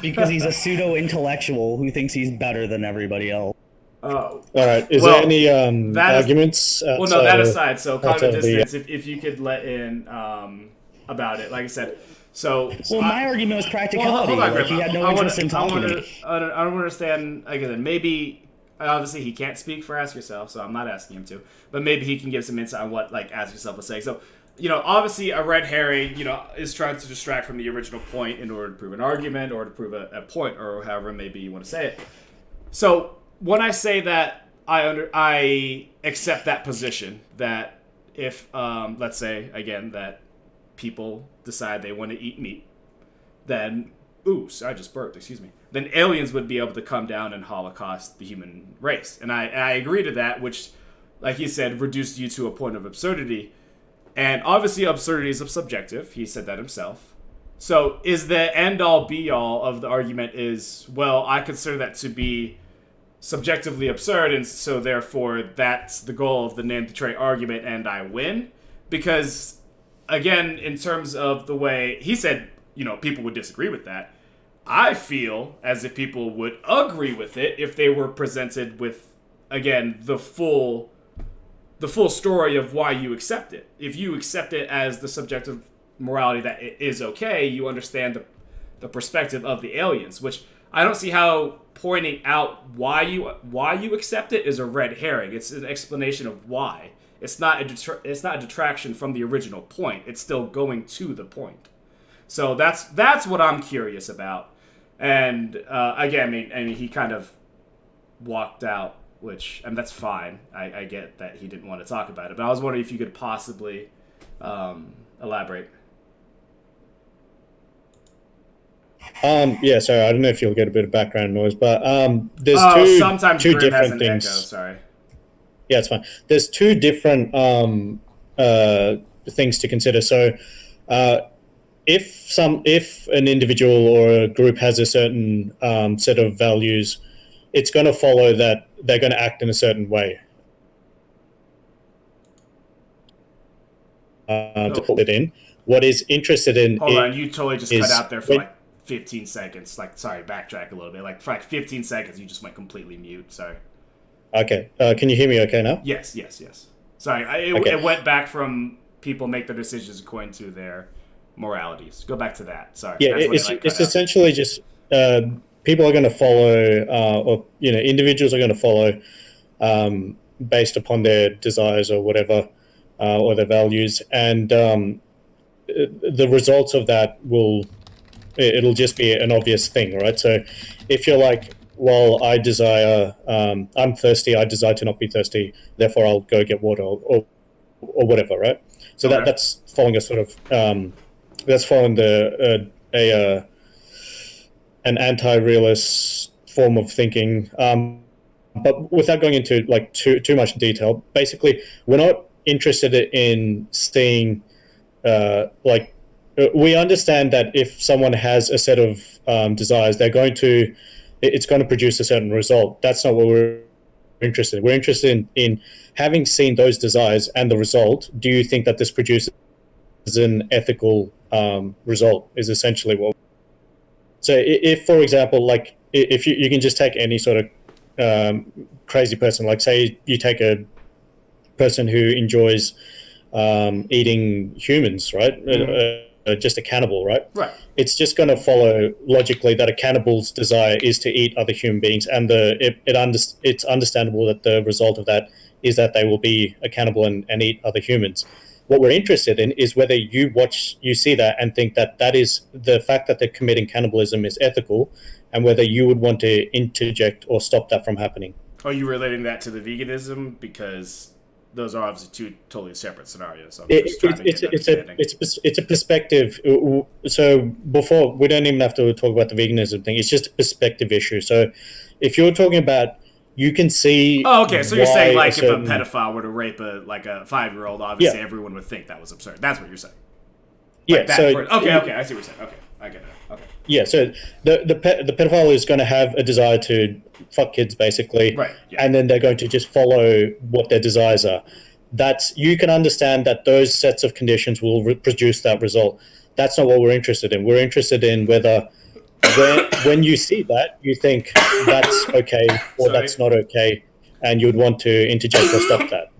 Because he's a pseudo-intellectual who thinks he's better than everybody else. Oh, All right. Is there well, any that is arguments well. No, that outside of aside. So cognitive the? dissonance. If you could let in about it, like I said. So Well, I, my argument was well, hold practicality. on, Like, Griff. he had no I want interest in to. I talking want to to. me. I don't understand. Like I said, maybe obviously he can't speak for Ask Yourself, so I'm not asking him to. But maybe he can give some insight on what like Ask Yourself was saying. So, obviously a red herring, is trying to distract from the original point in order to prove an argument or to prove a point or however maybe you want to say it. So when I say that I accept that position that if let's say again that people decide they want to eat meat, then I just burped, excuse me. Then aliens would be able to come down and holocaust the human race. And I agree to that, which, like he said, reduced you to a point of absurdity. And obviously absurdity is subjective. He said that himself. So is the end all be all of the argument is, well, I consider that to be subjectively absurd, and so therefore that's the goal of the name the trait argument, and I win? Because, again, in terms of the way he said, people would disagree with that. I feel as if people would agree with it if they were presented with, again, the full story of why you accept it. If you accept it as the subjective morality that it is okay, you understand the perspective of the aliens, which I don't see how pointing out why you accept it is a red herring. It's an explanation of why. It's not a detraction from the original point. It's still going to the point. So that's what I'm curious about. And again, I mean, he kind of walked out, and that's fine. I get that he didn't want to talk about it, but I was wondering if you could possibly elaborate. Yeah, sorry, I don't know if you'll get a bit of background noise, but there's Oh, sometimes two Grim has different an echo. things. Sorry. Yeah, it's fine. There's two different things to consider. So, uh, if an individual or a group has a certain set of values, it's going to follow that they're going to act in a certain way. To Oh, put it in, what is interested in hold on. You totally just cut is out there for when. like 15 seconds. Like, sorry, backtrack a little bit. Like, for like 15 seconds, you just went completely mute. Sorry. Okay, can you hear me? Okay now? Yes, yes, yes. Sorry, it Okay. went back from people make their decisions according to their moralities. Go back to that. Sorry, Yeah, that's what I like cut it's out. essentially just people are going to follow, or individuals are going to follow based upon their desires or whatever, or their values, and the results of that it'll just be an obvious thing, right? So, if you're like, well, I'm thirsty, I desire to not be thirsty, therefore I'll go get water or whatever, right? So Okay. that's following a sort of that's following the an anti-realist form of thinking. But without going into like too much detail, basically, we're not interested in seeing like we understand that if someone has a set of desires, it's going to produce a certain result. That's not what we're interested in. We're interested in having seen those desires and the result. Do you think that this produces an ethical result? Is essentially what. So, if for example, like if you can just take any sort of crazy person, like say you take a person who enjoys eating humans, right? Mm-hmm. Just a cannibal, right? Right. It's just going to follow logically that a cannibal's desire is to eat other human beings, and it's understandable that the result of that is that they will be a cannibal and eat other humans. What we're interested in is whether you see that and think that that is the fact that they're committing cannibalism is ethical, and whether you would want to interject or stop that from happening. Are you relating that to the veganism? Because those are obviously two totally separate scenarios. So I'm It, just trying it, to get it's an it's a understanding. it's a perspective. So before we don't even have to talk about the veganism thing. It's just a perspective issue. So if you're talking about, you can see Oh, okay. So you're why saying a like if a certain. pedophile were to rape a 5-year-old, obviously Yeah, everyone would think that was absurd. That's what you're saying. Like yeah. that. So Okay, okay. I see what you're saying. Okay, I get it. Okay. yeah, so the pedophile is going to have a desire to fuck kids basically, Right. Yeah. and then they're going to just follow what their desires are. That's, you can understand that those sets of conditions will produce that result. That's not what we're interested in. We're interested in whether when you see that, you think that's okay or Sorry. that's not okay, and you would want to interject or stop that.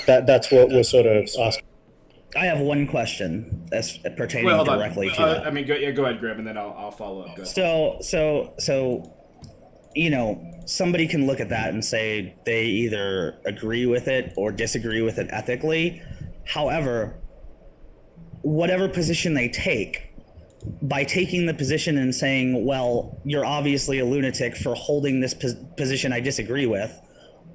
That's what we're sort of asking. I have one question that's pertaining Wait, hold on. directly to that. I mean, go ahead, Graham, and then I'll follow up. Go ahead. So, somebody can look at that and say they either agree with it or disagree with it ethically. However, whatever position they take, by taking the position and saying, well, you're obviously a lunatic for holding this position I disagree with,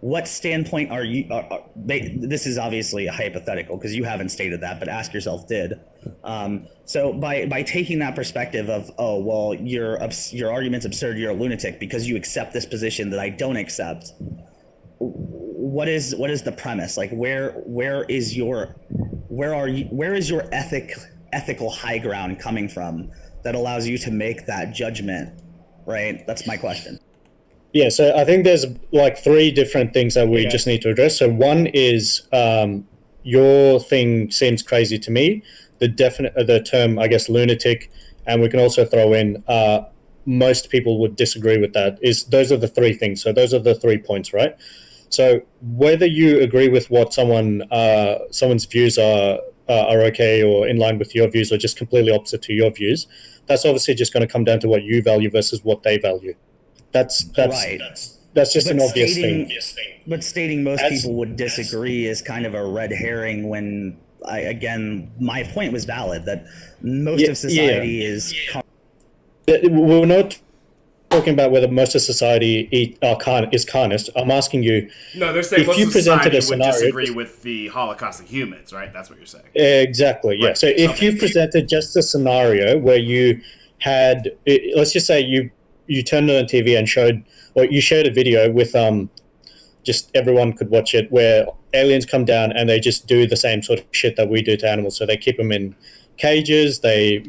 what standpoint are you? This is obviously a hypothetical because you haven't stated that, but Ask Yourself did. So by taking that perspective of, oh well, your argument's absurd, you're a lunatic because you accept this position that I don't accept. What is the premise? Like where is your ethical high ground coming from that allows you to make that judgment? Right. That's my question. Yeah, so I think there's like three different things that we just need to address. So one is your thing seems crazy to me. The term, I guess, lunatic, and we can also throw in most people would disagree with that. Those are the three things. So those are the 3 points, right? So whether you agree with what someone's views are okay or in line with your views or just completely opposite to your views, that's obviously just going to come down to what you value versus what they value. That's right. That's just an obvious thing. But stating most people would disagree is kind of a red herring when, my point was valid that most of society is... We're not talking about whether most of society is carnist. I'm asking you... No, they're saying most of society would disagree with the Holocaust of humans, right? That's what you're saying. Exactly, yeah. Right. So if you presented just a scenario where you had... Let's just say you turned on TV and showed a video with just everyone could watch it where aliens come down and they just do the same sort of shit that we do to animals. So they keep them in cages, they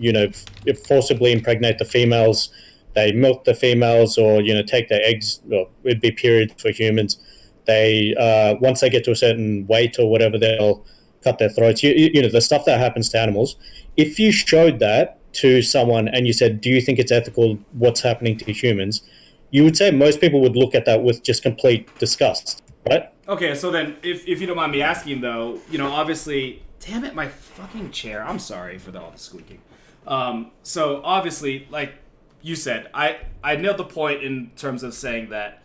forcibly impregnate the females, they milk the females or take their eggs, or it'd be period for humans. They once they get to a certain weight or whatever, they'll cut their throats. The stuff that happens to animals. If you showed that to someone and you said, do you think it's ethical what's happening to humans, you would say most people would look at that with just complete disgust, right? Okay, so then if you don't mind me asking though, obviously, damn it, my fucking chair, I'm sorry for all the squeaking. So obviously, like you said, I nailed the point in terms of saying that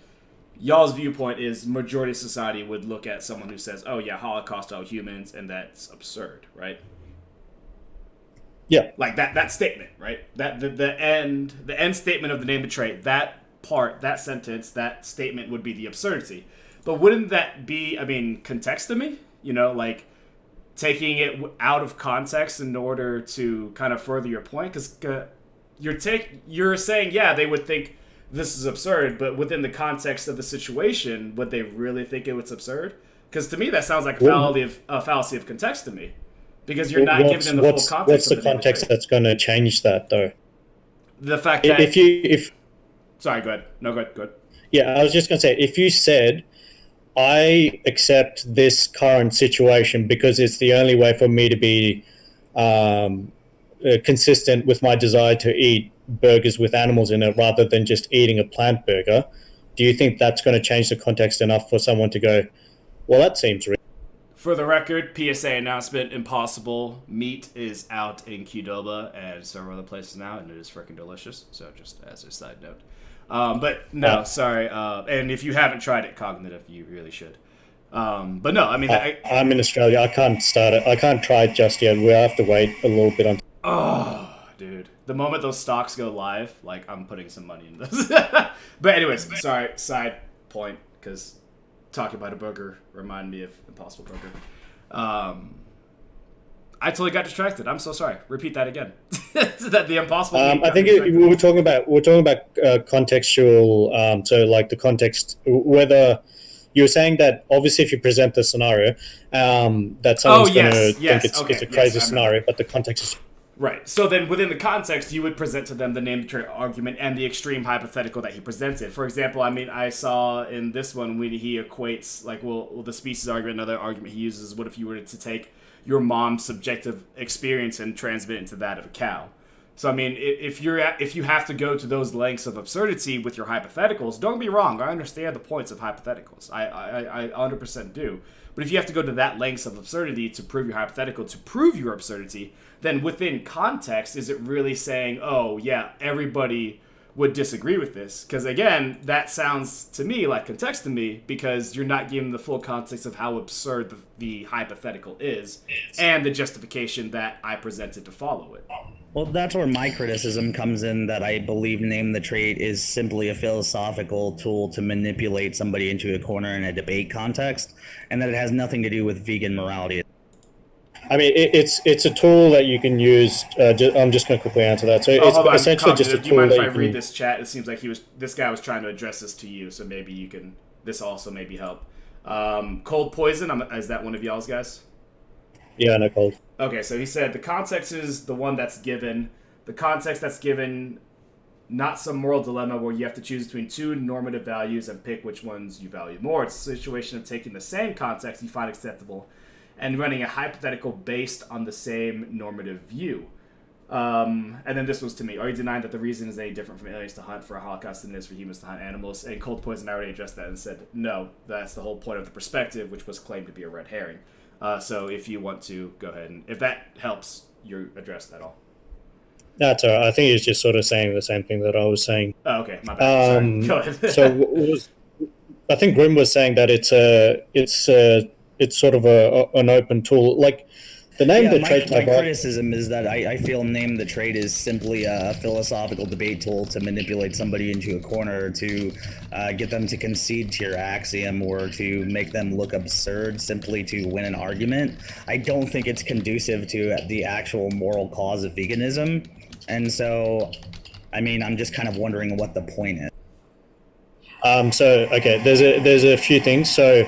y'all's viewpoint is majority of society would look at someone who says, oh yeah, Holocaust all humans, and that's absurd, right? Yeah, like that statement, right? That the end statement of the name of the trait, that sentence, that statement would be the absurdity. But wouldn't that be, context to me? Like taking it out of context in order to kind of further your point, because you're saying, yeah, they would think this is absurd, but within the context of the situation, would they really think it was absurd? Because to me, that sounds like a fallacy of context to me. Because you're not giving them the full context. What's the context that's going to change that, though? The fact that sorry, go ahead. No, go ahead. Yeah, I was just going to say, if you said, I accept this current situation because it's the only way for me to be consistent with my desire to eat burgers with animals in it rather than just eating a plant burger, do you think that's going to change the context enough for someone to go, well, that seems real? For the record, PSA announcement, Impossible Meat is out in Qdoba and several other places now, and it is freaking delicious. So just as a side note. But no, sorry. And if you haven't tried it, Cognitive, you really should. But no, I'm in Australia. I can't start it. I can't try it just yet. We'll have to wait a little bit. Oh, dude. The moment those stocks go live, like, I'm putting some money in this. But anyways, sorry, side point, because talking about a burger reminded me of Impossible Burger. I totally got distracted. I'm so sorry. Repeat that again. That the Impossible. I think we were talking about contextual. So like the context, whether you were saying that obviously if you present the scenario, that someone's going to think it's a crazy scenario, but the context is. Right. So then within the context, you would present to them the name trait argument and the extreme hypothetical that he presented. For example, I saw in this one when he equates, like, well, the species argument, another argument he uses is what if you were to take your mom's subjective experience and transmit it into that of a cow. So I mean, if you have to go to those lengths of absurdity with your hypotheticals, don't get me wrong, I understand the points of hypotheticals. I 100% do. But if you have to go to that lengths of absurdity to prove your hypothetical, to prove your absurdity, then within context, is it really saying, oh yeah, everybody would disagree with this? Because again, that sounds to me like context to me, because you're not giving the full context of how absurd the hypothetical is and the justification that I presented to follow it. Well, that's where my criticism comes in, that I believe name the trait is simply a philosophical tool to manipulate somebody into a corner in a debate context, and that it has nothing to do with vegan morality. I mean, it's a tool that you can use. I'm just going to quickly answer that. So it's essentially just a tool. Do you mind if I can read this chat? It seems like this guy was trying to address this to you, so maybe you can. This also maybe help. Cold poison. Is that one of y'all's guys? Yeah, no cold. Okay, so he said the context is the one that's given. The context that's given, not some moral dilemma where you have to choose between two normative values and pick which ones you value more. It's a situation of taking the same context you find acceptable and running a hypothetical based on the same normative view. And then this was to me. Are you denying that the reason is any different from aliens to hunt for a Holocaust than it is for humans to hunt animals? And Cold Poison, I already addressed that and said, no, that's the whole point of the perspective, which was claimed to be a red herring. So if you want to go ahead, and if that helps you address that all. That's all right. I think he's just sort of saying the same thing that I was saying. Oh, okay, my bad. Sorry. Go ahead. I think Grim was saying that it's sort of an open tool. Like the name the trait. My criticism is that I feel name the trait is simply a philosophical debate tool to manipulate somebody into a corner, to get them to concede to your axiom, or to make them look absurd simply to win an argument. I don't think it's conducive to the actual moral cause of veganism, and so, I mean, I'm just kind of wondering what the point is. So okay, there's a few things. So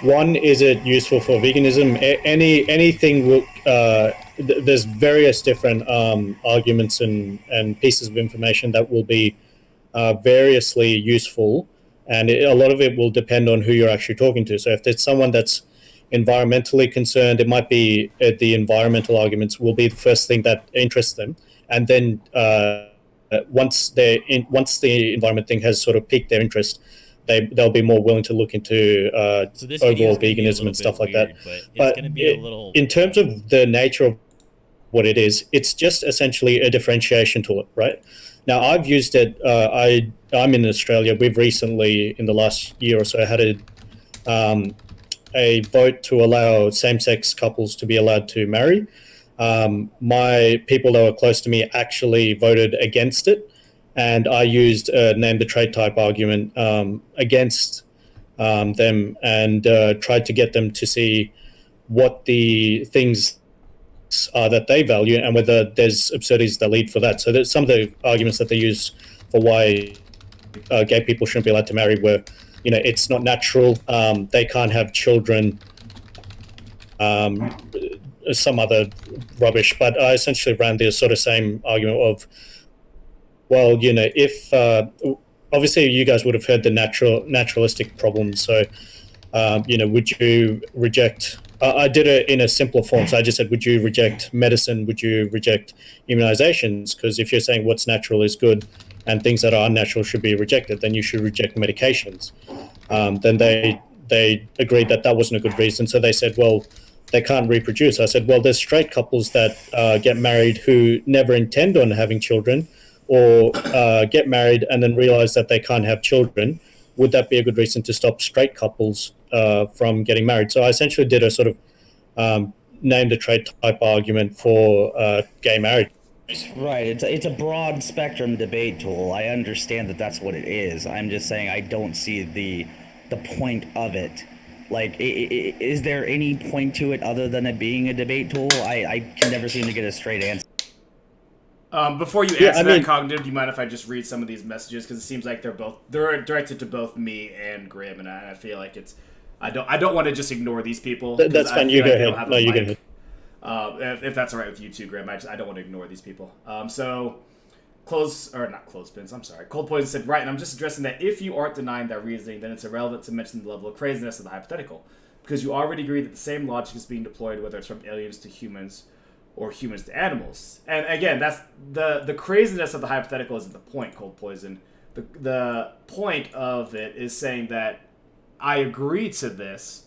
one, is it useful for veganism? Anything will. There's various different arguments and pieces of information that will be variously useful, and a lot of it will depend on who you're actually talking to. So if it's someone that's environmentally concerned, it might be the environmental arguments will be the first thing that interests them, and then once the environment thing has sort of piqued their interest, they'll be more willing to look into overall veganism and stuff like that. But in terms of the nature of what it is, it's just essentially a differentiation tool, right? Now, I've used it. I'm in Australia. We've recently, in the last year or so, had a vote to allow same-sex couples to be allowed to marry. My people that were close to me actually voted against it, and I used a name the trait type argument against them, and tried to get them to see what the things are that they value and whether there's absurdities that lead for that. So there's some of the arguments that they use for why gay people shouldn't be allowed to marry were, it's not natural, they can't have children, some other rubbish. But I essentially ran the sort of same argument of, well, if obviously you guys would have heard the naturalistic problems. So, would you reject? I did it in a simpler form. So I just said, would you reject medicine? Would you reject immunizations? Because if you're saying what's natural is good and things that are unnatural should be rejected, then you should reject medications. Then they agreed that wasn't a good reason. So they said, well, they can't reproduce. I said, well, there's straight couples that get married who never intend on having children, or get married and then realize that they can't have children. Would that be a good reason to stop straight couples from getting married? So I essentially did a sort of name the trait type argument for gay marriage. Right. It's a broad spectrum debate tool. I understand that that's what it is. I'm just saying I don't see the point of it. Like, is there any point to it other than it being a debate tool? I can never seem to get a straight answer. Before you answer that, Cognitive, do you mind if I just read some of these messages? Because it seems like they're directed to both me and Graham, and I feel like I don't want to just ignore these people. That's fine. You go ahead. No, you go ahead. If that's all right with you too, Graham, I don't want to ignore these people. So, Clothespins, I'm sorry. Cold Poison said, right, and I'm just addressing that if you aren't denying that reasoning, then it's irrelevant to mention the level of craziness of the hypothetical. Because you already agree that the same logic is being deployed, whether it's from aliens to humans, or humans to animals. And again, that's the craziness of the hypothetical isn't the point, Cold Poison. The point of it is saying that I agree to this,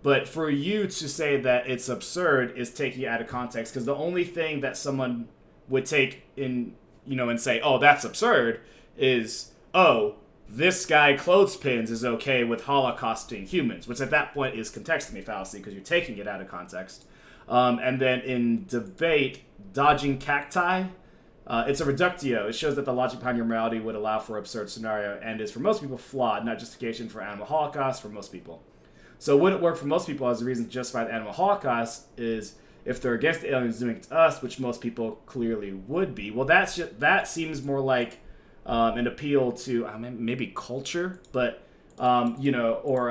but for you to say that it's absurd is taking it out of context, because the only thing that someone would take in, and say, oh, that's absurd, is, oh, this guy Clothespins is okay with holocausting humans, which at that point is contextually fallacy because you're taking it out of context. And then in debate, dodging cacti, it's a reductio. It shows that the logic behind your morality would allow for absurd scenario and is for most people flawed, not justification for animal holocaust for most people. So would it work for most people as a reason to justify the animal holocaust is if they're against the aliens doing it to us, which most people clearly would be. Well, that seems more like an appeal to maybe culture, but or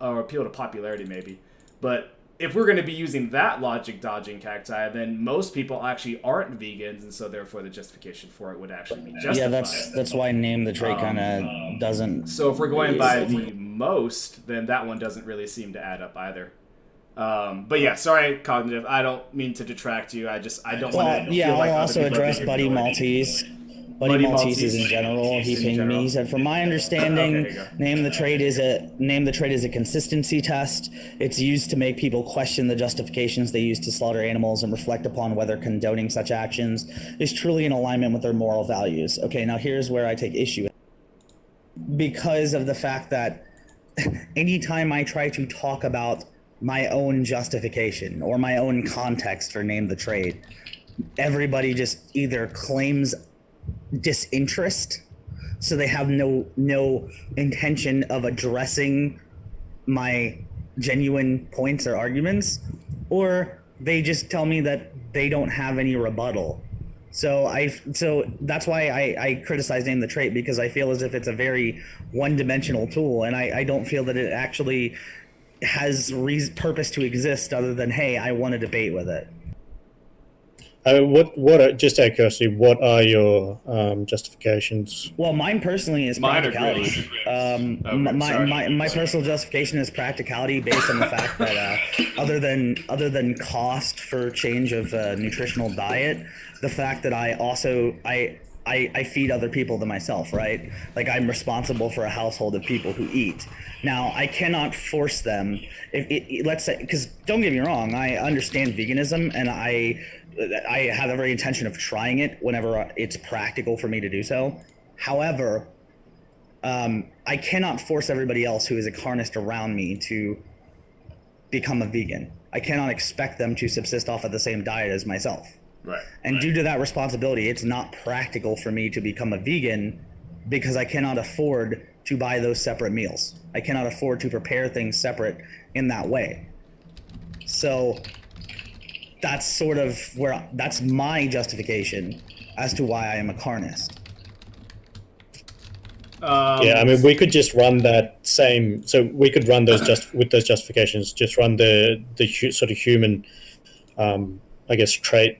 appeal to popularity maybe. But if we're going to be using that logic, dodging cacti, then most people actually aren't vegans, and so therefore the justification for it would actually be justified. Yeah, that's why name the trait kind of doesn't. So if we're going by the most, then that one doesn't really seem to add up either. But yeah, sorry, Cognitive. I don't mean to detract you. I don't want to. Yeah, feel like I'll other also people address are Buddy ignoring. Maltese. Buddy Maltese in general. He pinged me. He said, from my understanding, Okay, here you go. name the trait is a consistency test. It's used to make people question the justifications they use to slaughter animals and reflect upon whether condoning such actions is truly in alignment with their moral values. Okay, now here's where I take issue. Because of the fact that anytime I try to talk about my own justification or my own context for name the trait, everybody just either claims disinterest, so they have no intention of addressing my genuine points or arguments, or they just tell me that they don't have any rebuttal. So that's why I criticize name the trait, because I feel as if it's a very one-dimensional tool, and I don't feel that it actually has purpose to exist other than, hey, I want to debate with it. Just out of curiosity, what are your justifications? Well, mine personally is Mine are practicality. My personal justification is practicality, based on the fact that other than cost for change of nutritional diet, the fact that I feed other people than myself, right? Like, I'm responsible for a household of people who eat. Now, I cannot force them. Let's say, because don't get me wrong, I understand veganism, and I have every intention of trying it whenever it's practical for me to do so. However, I cannot force everybody else who is a carnist around me to become a vegan. I cannot expect them to subsist off of the same diet as myself. Right. And due to that responsibility, it's not practical for me to become a vegan, because I cannot afford to buy those separate meals. I cannot afford to prepare things separate in that way. So that's sort of that's my justification as to why I am a carnist. Yeah, I mean, we could just run that same. So we could run those with those justifications. Just run the sort of human, I guess, trait.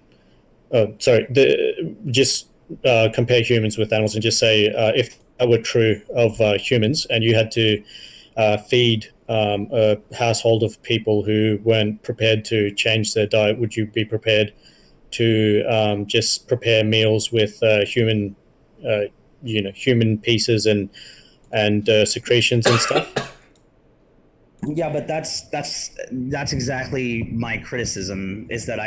Just compare humans with animals and just say if that were true of humans, and you had to feed a household of people who weren't prepared to change their diet, would you be prepared to just prepare meals with human pieces and secretions and stuff? Yeah, but that's exactly my criticism, is that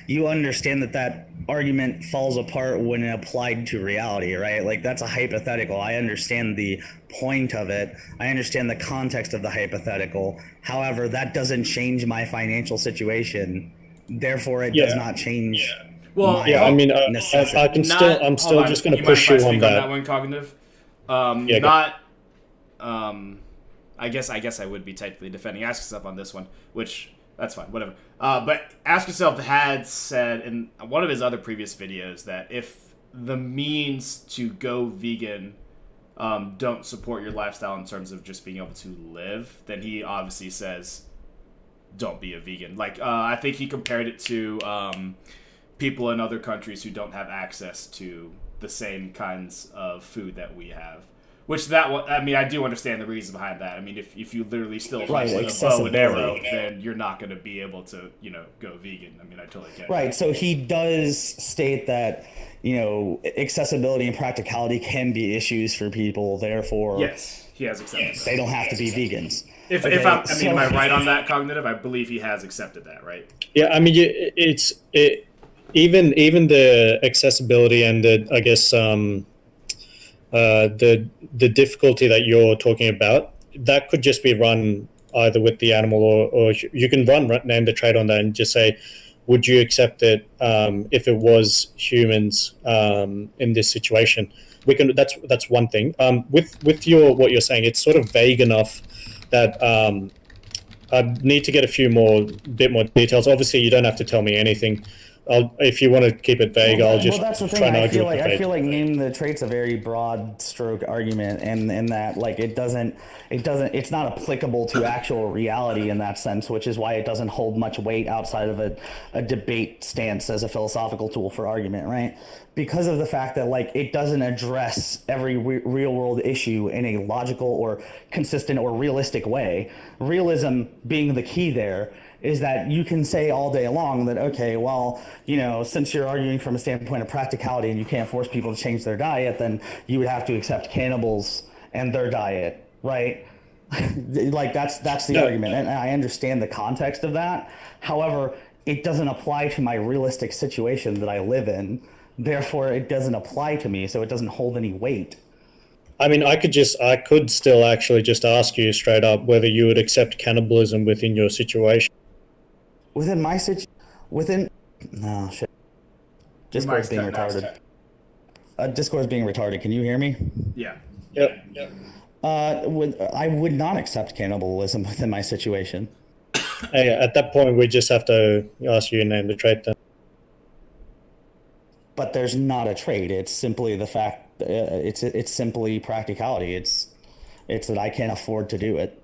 you understand that argument falls apart when applied to reality, right? Like, that's a hypothetical. I understand the point of it. I understand the context of the hypothetical. However, that doesn't change my financial situation. Therefore, it does not change. Well, I mean, necessity. I'm still just going to push you on that. One, Cognitive. I guess I would be technically defending Ask Yourself on this one, which, that's fine, whatever. But Ask Yourself had said in one of his other previous videos that if the means to go vegan don't support your lifestyle in terms of just being able to live, then he obviously says don't be a vegan. Like, I think he compared it to people in other countries who don't have access to the same kinds of food that we have. Which that one, I mean, I do understand the reason behind that. I mean, if you literally still Right, hunt with a bow and arrow, accessibility. then you're not going to be able to, go vegan. I mean, I totally get Right. that. So he does state that, accessibility and practicality can be issues for people. Therefore, Yes, he has accepted they that. don't have to be vegans. If Okay, am I right on that cognitive? I believe he has accepted that, right? Yeah, I mean, even the accessibility and the, I guess, the difficulty that you're talking about, that could just be run either with the animal, or you can name the trait on that and just say, would you accept it if it was humans in this situation? We can. That's one thing. With what you're saying, it's sort of vague enough that I need to get bit more details. Obviously, you don't have to tell me anything. If you want to keep it vague, I'll just that's the thing. try and I argue feel with like the I vague. feel like name the trait's a very broad stroke argument, and in that like it's not applicable to actual reality in that sense, which is why it doesn't hold much weight outside of a debate stance as a philosophical tool for argument, right? Because of the fact that like it doesn't address every real world issue in a logical or consistent or realistic way. Realism being the key there is that you can say all day long that, okay, well, since you're arguing from a standpoint of practicality and you can't force people to change their diet, then you would have to accept cannibals and their diet, right? Like that's the argument, and I understand the context of that. However, it doesn't apply to my realistic situation that I live in. Therefore, it doesn't apply to me, so it doesn't hold any weight. I mean, I could still actually just ask you straight up whether you would accept cannibalism within your situation. Within my within no shit. Discord's being retarded. Discord's being retarded. Can you hear me? Yeah. Yep. I would not accept cannibalism within my situation. Hey, at that point, we just have to ask you to name the trait then. But there's not a trait. It's simply the fact. It's simply practicality. It's that I can't afford to do it.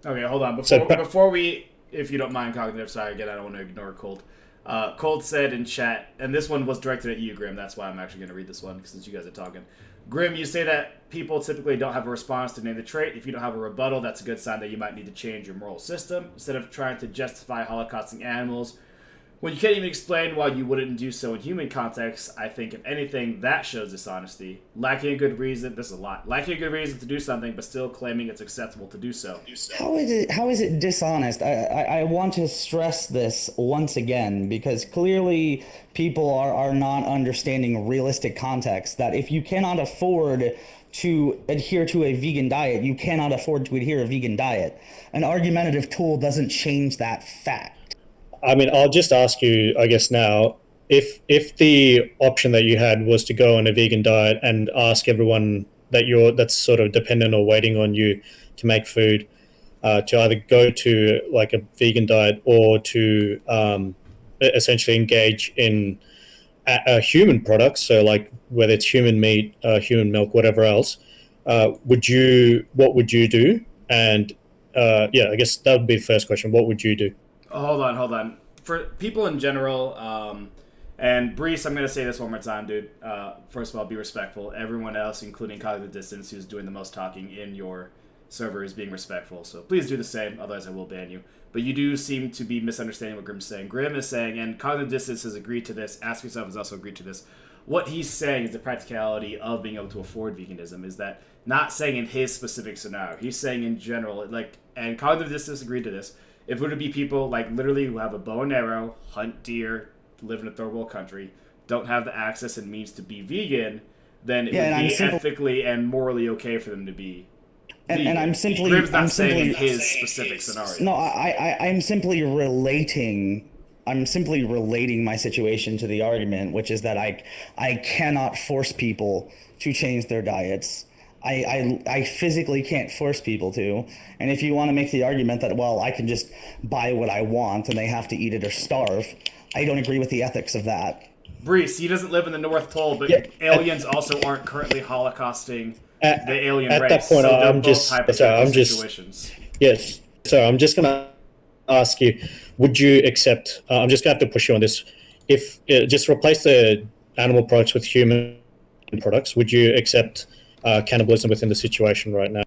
Okay, hold on. So- Before we, if you don't mind, cognitive. Sorry, again, I don't want to ignore Cold. Cold said in chat, and this one was directed at you, Grim. That's why I'm actually going to read this one, since you guys are talking. Grim, you say that people typically don't have a response to name the trait. If you don't have a rebuttal, that's a good sign that you might need to change your moral system. Instead of trying to justify holocausting animals, when you can't even explain why you wouldn't do so in human context, I think, if anything, that shows dishonesty. Lacking a good reason, this is a lot. Lacking a good reason to do something, but still claiming it's acceptable to do so. How is it dishonest? I want to stress this once again, because clearly people are not understanding realistic context, that if you cannot afford to adhere to a vegan diet, you cannot afford to adhere a vegan diet. An argumentative tool doesn't change that fact. I mean, I'll just ask you, I guess now, if the option that you had was to go on a vegan diet and ask everyone that's sort of dependent or waiting on you to make food, to either go to like a vegan diet or to essentially engage in a human products, so like whether it's human meat, human milk, whatever else, what would you do? And yeah, I guess that would be the first question. What would you do? Hold on. For people in general, and Brees, I'm going to say this one more time, dude. First of all, be respectful. Everyone else, including Cognitive Distance, who's doing the most talking in your server, is being respectful. So please do the same, otherwise I will ban you. But you do seem to be misunderstanding what Grim's saying. Grim is saying, and Cognitive Distance has agreed to this, Ask Yourself has also agreed to this. What he's saying is the practicality of being able to afford veganism is that not saying in his specific scenario. He's saying in general, and Cognitive Distance agreed to this. If it were to be people literally who have a bow and arrow, hunt deer, live in a third world country, don't have the access and means to be vegan, then it would be ethically and morally okay for them to be vegan. And I'm simply Grim's not I'm saying simply, in his specific scenario. No, I'm simply relating. I'm simply relating my situation to the argument, which is that I cannot force people to change their diets. I physically can't force people to. And if you want to make the argument that, well, I can just buy what I want and they have to eat it or starve, I don't agree with the ethics of that. Brees, he doesn't live in the North Pole, but Yeah, aliens also aren't currently holocausing the alien at race. that point, so I'm just situations. Yes. So I'm just gonna ask you: would you accept? I'm just gonna have to push you on this. If just replace the animal products with human products. Would you accept cannibalism within the situation right now?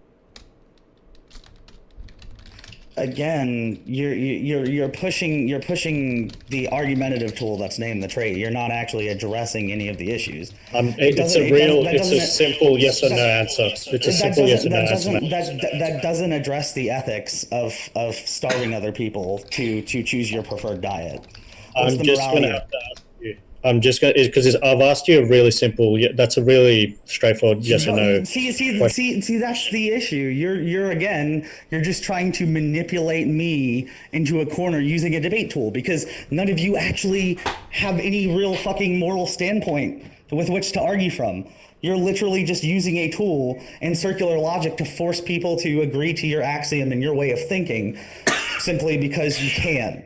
Again, you're pushing the argumentative tool that's named the trait. You're not actually addressing any of the issues. It's a simple yes or no answer. It's a simple yes or no answer. That doesn't address the ethics of starving other people to choose your preferred diet. I'm just going to have to ask you. I'm just going to, because I've asked you a really simple, that's a really straightforward yes or no. See, that's the issue. You're just trying to manipulate me into a corner using a debate tool, because none of you actually have any real fucking moral standpoint with which to argue from. You're literally just using a tool and circular logic to force people to agree to your axiom and your way of thinking simply because you can.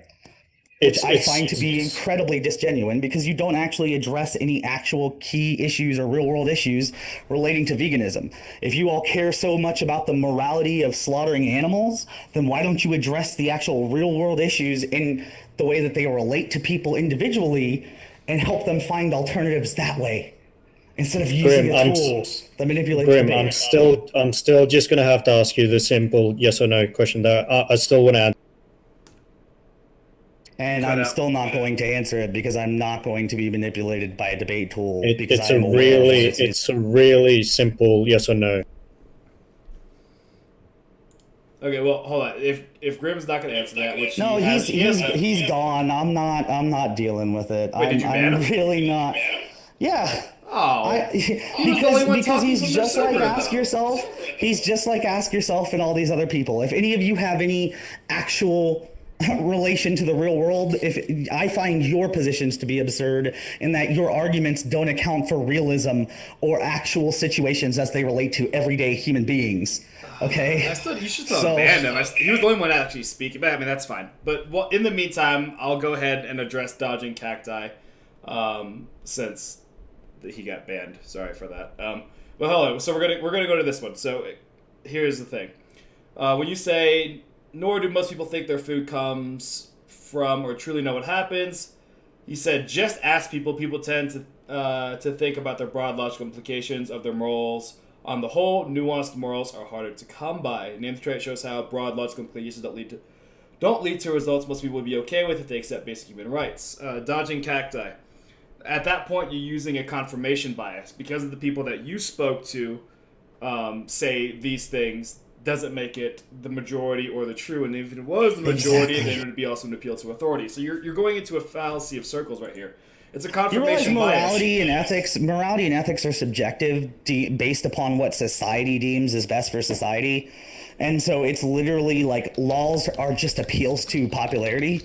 I find to be incredibly disgenuine, because you don't actually address any actual key issues or real world issues relating to veganism. If you all care so much about the morality of slaughtering animals, then why don't you address the actual real world issues in the way that they relate to people individually and help them find alternatives that way, instead of using a tool that manipulates Grim, debate. I'm still just going to have to ask you the simple yes or no question there. I still want to answer. And I'm still not going to answer it, because I'm not going to be manipulated by a debate tool. It's a really simple yes or no. Okay, well, hold on. If Grim's not going to answer that, which no, he's gone. I'm not dealing with it. Wait, I'm really not. Yeah. Oh, because he's just like ask yourself. He's just like ask yourself and all these other people. If any of you have any actual relation to the real world, if I find your positions to be absurd in that your arguments don't account for realism or actual situations as they relate to everyday human beings. Okay, you should still ban him. He was the only one actually speaking, but I mean that's fine. But in the meantime, I'll go ahead and address dodging cacti, since he got banned. Sorry for that. But hold on. So we're gonna go to this one. So here's the thing: when you say, nor do most people think their food comes from or truly know what happens, you said just ask people. People tend to think about their broad logical implications of their morals. On the whole, nuanced morals are harder to come by. Name the trait shows how broad logical implications don't lead to results most people would be okay with if they accept basic human rights. Dodging cacti. At that point, you're using a confirmation bias. Because of the people that you spoke to say these things, doesn't make it the majority or the true. And if it was the majority, then it would be also an appeal to authority. So you're going into a fallacy of circles right here. It's a confirmation bias. Morality and ethics are subjective, based upon what society deems is best for society. And so it's literally like laws are just appeals to popularity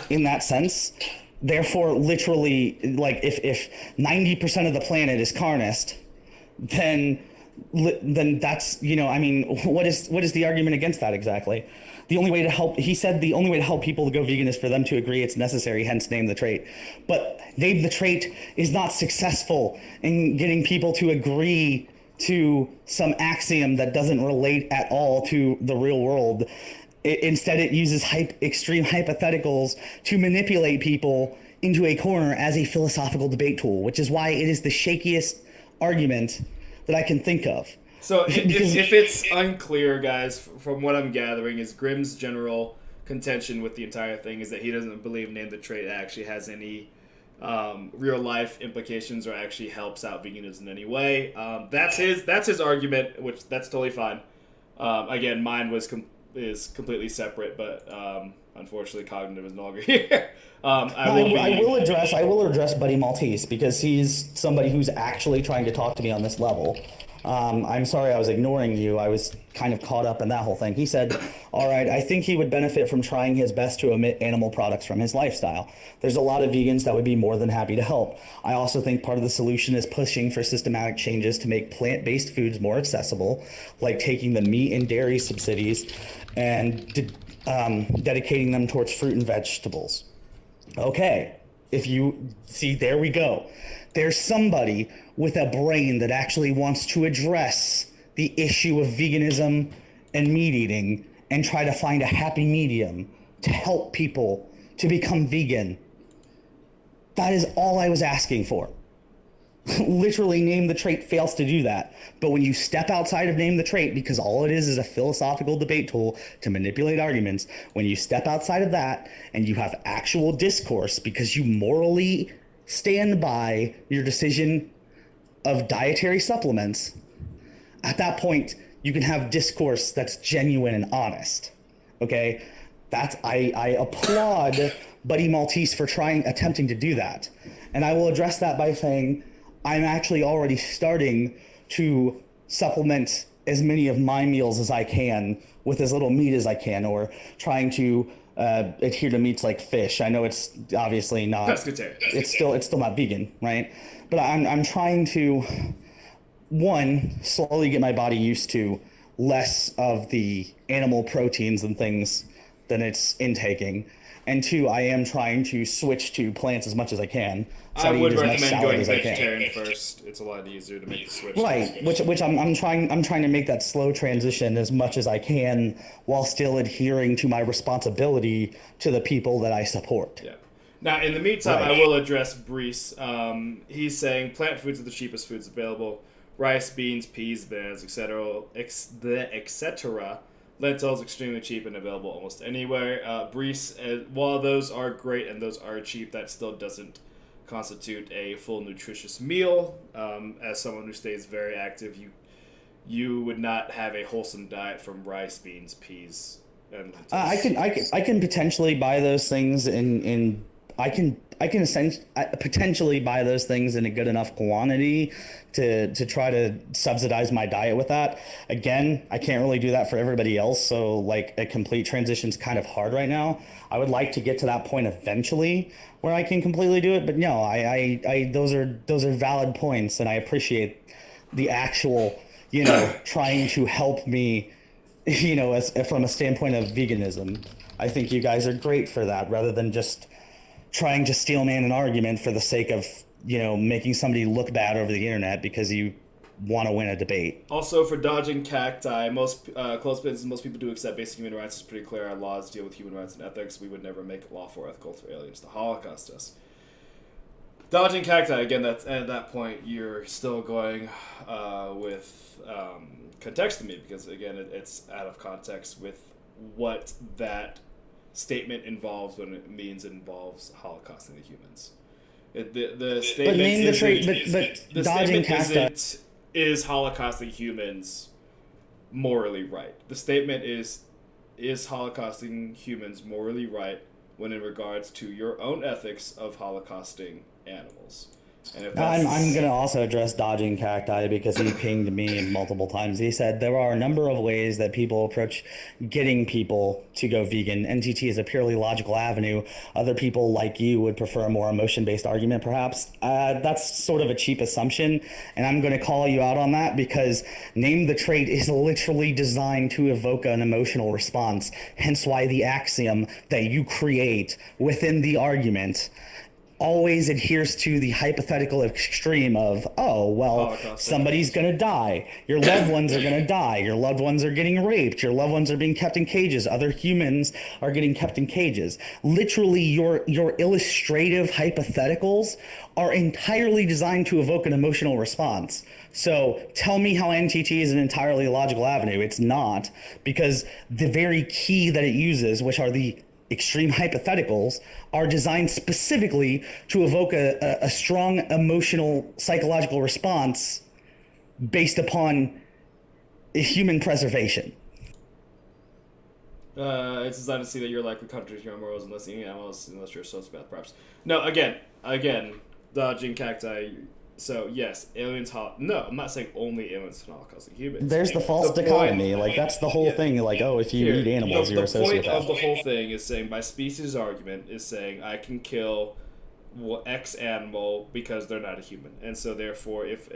in that sense. Therefore, literally, like if 90% of the planet is carnist, then that's, I mean, what is the argument against that exactly? The only way to help people to go vegan is for them to agree it's necessary, hence name the trait. But name the trait is not successful in getting people to agree to some axiom that doesn't relate at all to the real world. Instead, it uses extreme hypotheticals to manipulate people into a corner as a philosophical debate tool, which is why it is the shakiest argument that I can think of. So if it's unclear, guys, from what I'm gathering, is Grimm's general contention with the entire thing is that he doesn't believe name the trait actually has any real life implications or actually helps out veganism in any way. That's his argument, which that's totally fine. Again, mine is completely separate, but unfortunately, Cognitive is no longer here. I will address Buddy Maltese, because he's somebody who's actually trying to talk to me on this level. I'm sorry I was ignoring you. I was kind of caught up in that whole thing. He said, all right, I think he would benefit from trying his best to omit animal products from his lifestyle. There's a lot of vegans that would be more than happy to help. I also think part of the solution is pushing for systematic changes to make plant-based foods more accessible, like taking the meat and dairy subsidies and dedicating them towards fruit and vegetables. Okay, if you see, there we go. There's somebody with a brain that actually wants to address the issue of veganism and meat eating and try to find a happy medium to help people to become vegan. That is all I was asking for. Literally, name the trait fails to do that. But when you step outside of name the trait, because all it is a philosophical debate tool to manipulate arguments, when you step outside of that and you have actual discourse because you morally stand by your decision of dietary supplements, at that point you can have discourse that's genuine and honest. Okay? I applaud Buddy Maltese for attempting to do that. And I will address that by saying I'm actually already starting to supplement as many of my meals as I can with as little meat as I can, or trying to adhere to meats like fish. I know it's obviously not. Pescatarian. It's still not vegan, right? But I'm trying to, one, slowly get my body used to less of the animal proteins and things than it's intaking. And two, I am trying to switch to plants as much as I can. I would recommend going vegetarian first. It's a lot easier to make the switch. Right, which I'm trying to make that slow transition as much as I can while still adhering to my responsibility to the people that I support. Yeah. Now, in the meantime, I will address Brees. He's saying plant foods are the cheapest foods available: rice, beans, peas, bananas, etc. Lentils extremely cheap and available almost anywhere. Brees, while those are great and those are cheap, that still doesn't constitute a full nutritious meal. As someone who stays very active, you would not have a wholesome diet from rice, beans, peas, and lentils. I can potentially buy those things I can potentially buy those things in a good enough quantity to try to subsidize my diet with that. Again, I can't really do that for everybody else, so like a complete transition is kind of hard right now. I would like to get to that point eventually where I can completely do it, but no, I those are valid points, and I appreciate the actual, trying to help me, as from a standpoint of veganism. I think you guys are great for that, rather than just trying to steel man an argument for the sake of, making somebody look bad over the internet because you want to win a debate. Also, for dodging cacti, most Clothespins and most people do accept basic human rights. It's pretty clear our laws deal with human rights and ethics. We would never make it lawful or ethical for aliens to Holocaust us. Dodging cacti, again, that's at that point you're still going with contextomy, because again it's out of context with what that statement involves when it means it involves holocausting the humans. The statement dodging cacti is holocausting humans morally right. The statement is holocausting humans morally right when in regards to your own ethics of holocausting animals. And if I'm going to also address dodging cacti because he pinged me multiple times. He said there are a number of ways that people approach getting people to go vegan. NTT is a purely logical avenue. Other people like you would prefer a more emotion-based argument, perhaps. That's sort of a cheap assumption, and I'm going to call you out on that because name the trait is literally designed to evoke an emotional response, hence why the axiom that you create within the argument always adheres to the hypothetical extreme of, oh, well, somebody's going to die. Your loved ones are going to die. Your loved ones are getting raped. Your loved ones are being kept in cages. Other humans are getting kept in cages. Literally, your illustrative hypotheticals are entirely designed to evoke an emotional response. So tell me how NTT is an entirely logical avenue. It's not, because the very key that it uses, which are the extreme hypotheticals, are designed specifically to evoke a strong emotional psychological response based upon human preservation. It's designed to see that you're likely contrary to your morals unless eating animals, unless you're a sociopath, perhaps. No, again, dodging cacti. So yes, aliens. No, I'm not saying only aliens can holocaust humans. There's the false dichotomy. Like that's the whole thing. Like, oh, if you eat animals, you're a sociopath. The point of the whole thing is saying, by species argument, is saying I can kill X animal because they're not a human, and so therefore, if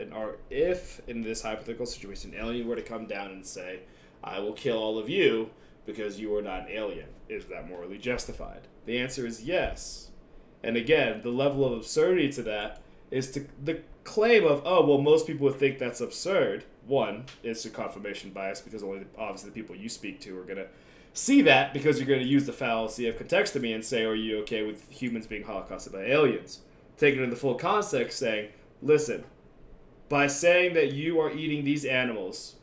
in this hypothetical situation, an alien were to come down and say, I will kill all of you because you are not an alien, is that morally justified? The answer is yes. And again, the level of absurdity to that is the claim of, oh, well, most people would think that's absurd. One, it's a confirmation bias, because only obviously the people you speak to are going to see that, because you're going to use the fallacy of contextomy and say, are you okay with humans being holocausted by aliens? Taking it in the full context, saying, listen, by saying that you are eating these animals,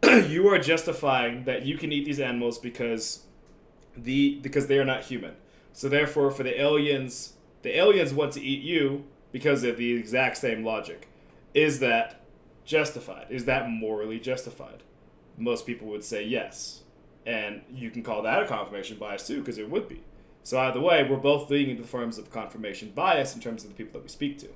you are justifying that you can eat these animals because they are not human. So therefore, for the aliens want to eat you because of the exact same logic. Is that justified? Is that morally justified? Most people would say yes. And you can call that a confirmation bias too, because it would be. So either way, we're both leaning into the forms of confirmation bias in terms of the people that we speak to.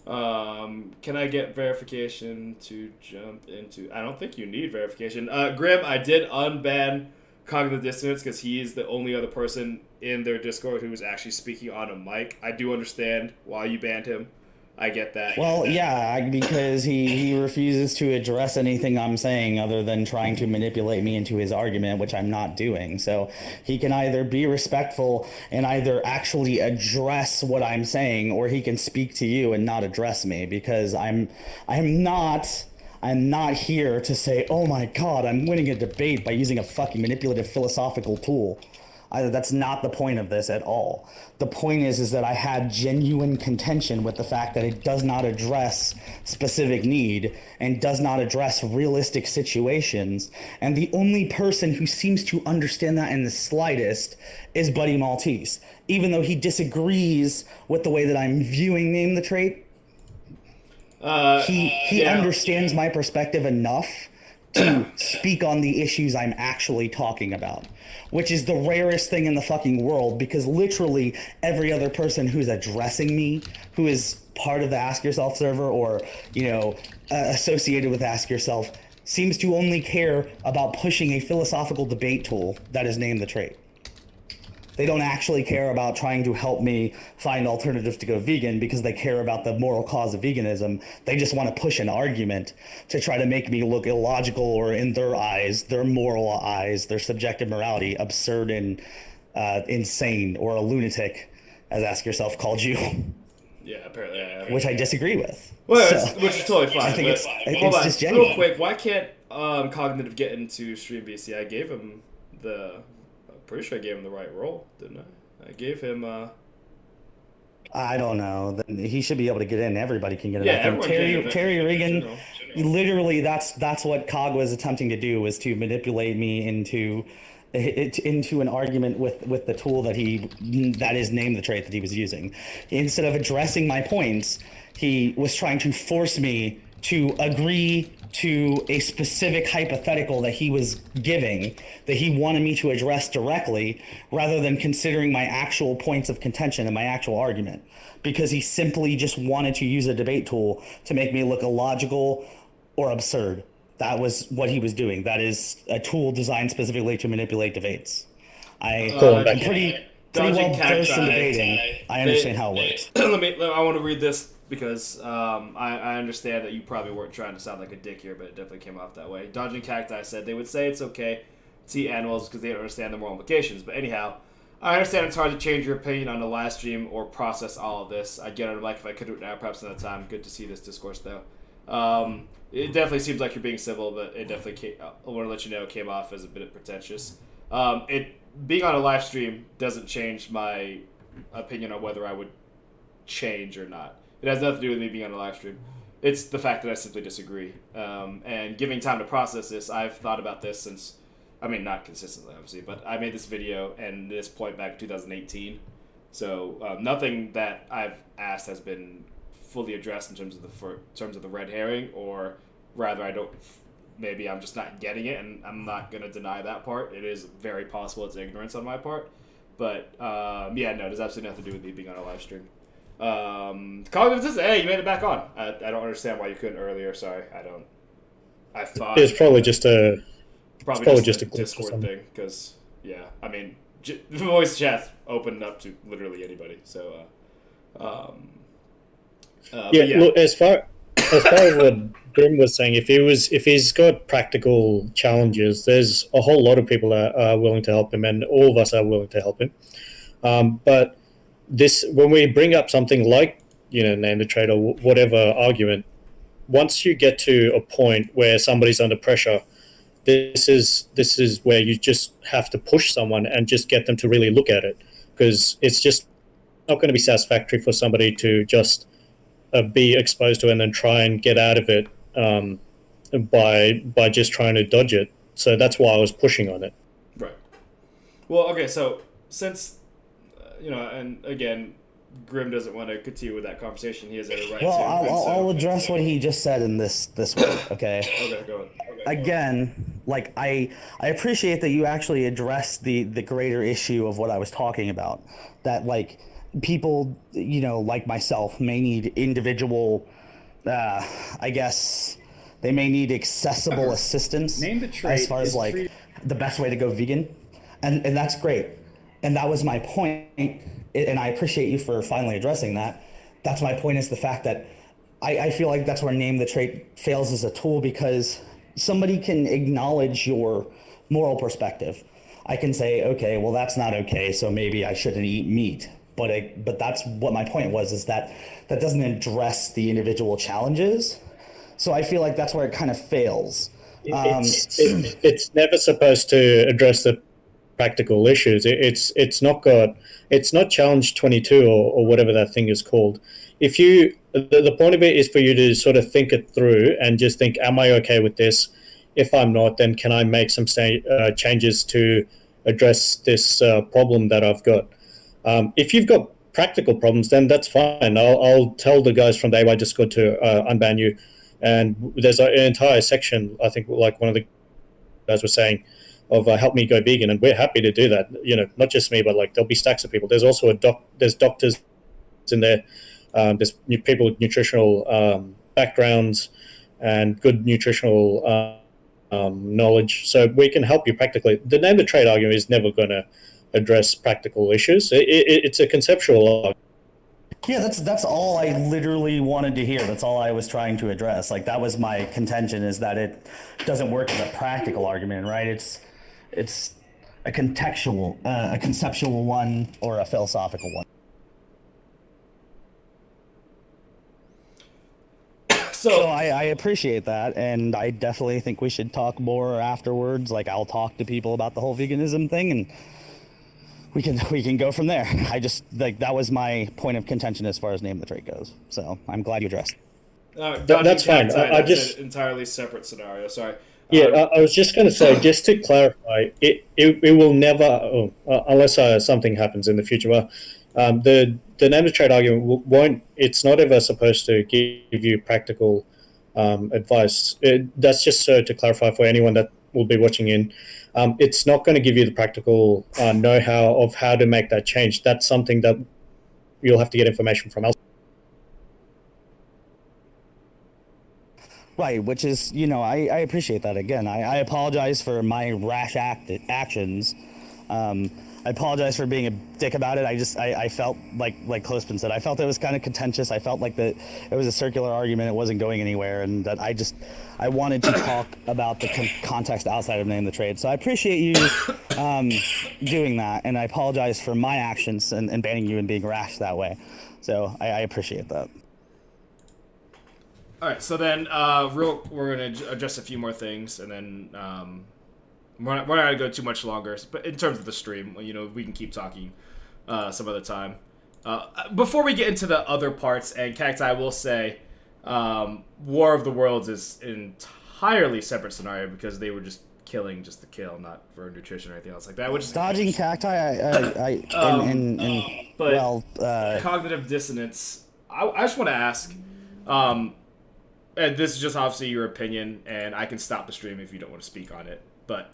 Can I get verification to jump into... I don't think you need verification. Grim, I did unban Cognitive Dissonance because he is the only other person in their Discord who is actually speaking on a mic. I do understand why you banned him. I get that. Well, yeah, because he refuses to address anything I'm saying other than trying to manipulate me into his argument, which I'm not doing. So he can either be respectful and either actually address what I'm saying, or he can speak to you and not address me, because I'm not here to say, oh my God, I'm winning a debate by using a fucking manipulative philosophical tool. That's not the point of this at all. The point is that I had genuine contention with the fact that it does not address specific need and does not address realistic situations. And the only person who seems to understand that in the slightest is Buddy Maltese. Even though he disagrees with the way that I'm viewing Name the Trait, he understands my perspective enough to speak on the issues I'm actually talking about, which is the rarest thing in the fucking world, because literally every other person who's addressing me, who is part of the Ask Yourself server or, associated with Ask Yourself, seems to only care about pushing a philosophical debate tool that is Name the Trait. They don't actually care about trying to help me find alternatives to go vegan because they care about the moral cause of veganism. They just want to push an argument to try to make me look illogical, or in their eyes, their moral eyes, their subjective morality, absurd and insane, or a lunatic, as Ask Yourself called you. Yeah, apparently. Which I disagree with. Well, which is totally fine. I think it's just genuine. genuine. Real quick, why can't Cognitive get into Stream VC? I gave him pretty sure I gave him the right role, didn't I? I gave him. I don't know. He should be able to get in. Everybody can get in. Yeah, I think everyone can. Terry Regan. General. Literally, that's what Cog was attempting to do, was to manipulate me into an argument with the tool that is Name the Trait that he was using. Instead of addressing my points, he was trying to force me to agree to a specific hypothetical that he was giving, that he wanted me to address directly, rather than considering my actual points of contention and my actual argument, because he simply just wanted to use a debate tool to make me look illogical or absurd. That was what he was doing. That is a tool designed specifically to manipulate debates. I'm pretty well versed in debating. I understand how it works. I want to read this because I understand that you probably weren't trying to sound like a dick here, but it definitely came off that way. Dodging Cacti said they would say it's okay to eat animals because they don't understand the moral implications. But anyhow, I understand it's hard to change your opinion on a live stream or process all of this. I'd get on the mic if I could do it now, perhaps another time. Good to see this discourse, though. It definitely seems like you're being civil, but it definitely I want to let you know it came off as a bit pretentious. Being on a live stream doesn't change my opinion on whether I would change or not. It has nothing to do with me being on a live stream. It's the fact that I simply disagree. And giving time to process this, I've thought about this since, not consistently, obviously, but I made this video and this point back in 2018. So nothing that I've asked has been fully addressed in terms of the red herring, or rather maybe I'm just not getting it, and I'm not going to deny that part. It is very possible it's ignorance on my part. But, there's absolutely nothing to do with me being on a live stream. Cognitive says, hey, you made it back on. I don't understand why you couldn't earlier. Sorry, I thought it's probably just a Discord thing, because voice chat opened up to literally anybody. So look, as far as what Grim was saying, if he's got practical challenges, there's a whole lot of people that are willing to help him, and all of us are willing to help him. But when we bring up something like, Name the Trait or whatever argument, once you get to a point where somebody's under pressure, this is where you just have to push someone and just get them to really look at it, because it's just not going to be satisfactory for somebody to just be exposed to and then try and get out of it by just trying to dodge it. So that's why I was pushing on it. Right. Well, okay, so since, and again, Grim doesn't want to continue with that conversation. He has every right well, to. I'll address what he just said in this way, okay? Okay, go ahead. Again, like I appreciate that you actually addressed the greater issue of what I was talking about. That like people, like myself, may need individual, I guess they may need accessible assistance Name the trait as far as like the best way to go vegan, and that's great. And that was my point, and I appreciate you for finally addressing that. That's my point, is the fact that I feel like that's where name the trait fails as a tool, because somebody can acknowledge your moral perspective. I can say, okay, well, that's not okay, so maybe I shouldn't eat meat. But that's what my point was, is that doesn't address the individual challenges. So I feel like that's where it kind of fails. It's never supposed to address the practical issues. It's not challenge 22 or whatever that thing is called. If you the point of it is for you to sort of think it through and just think, am I okay with this? If I'm not, then can I make some changes to address this problem that I've got? If you've got practical problems, then that's fine. I'll tell the guys from the AY Discord to unban you. And there's an entire section, I think, like one of the guys was saying, of help me go vegan, and we're happy to do that. Not just me, but like there'll be stacks of people. There's also there's doctors in there. There's people with nutritional backgrounds and good nutritional knowledge, so we can help you practically. The name the trade argument is never going to address practical issues. It's a conceptual argument. Yeah, that's all I literally wanted to hear. That's all I was trying to address. Like, that was my contention, is that it doesn't work as a practical argument, right? It's a contextual, a conceptual one, or a philosophical one. So I appreciate that, and I definitely think we should talk more afterwards. Like, I'll talk to people about the whole veganism thing, and we can go from there. I just, like, that was my point of contention as far as name the trait goes. So I'm glad you addressed. That's fine. I just an entirely separate scenario. Sorry. Yeah, I was just going to say, just to clarify, it will never, unless something happens in the future. The name the trade argument won't. It's not ever supposed to give you practical advice. That's just to clarify for anyone that will be watching in. It's not going to give you the practical know-how of how to make that change. That's something that you'll have to get information from elsewhere. Right, which is, I appreciate that. Again, I apologize for my rash actions. I apologize for being a dick about it. I felt like Clothespins said, I felt it was kind of contentious. I felt like that it was a circular argument. It wasn't going anywhere, and that I wanted to talk about the context outside of name the trade. So I appreciate you doing that, and I apologize for my actions and banning you and being rash that way. So I appreciate that. All right, so then we're going to address a few more things, and then we're not going to go too much longer. But in terms of the stream, we can keep talking some other time. Before we get into the other parts, and Cacti will say, War of the Worlds is an entirely separate scenario, because they were just killing just to kill, not for nutrition or anything else like that. Which dodging Cacti, cognitive dissonance. I just want to ask. And this is just obviously your opinion, and I can stop the stream if you don't want to speak on it. But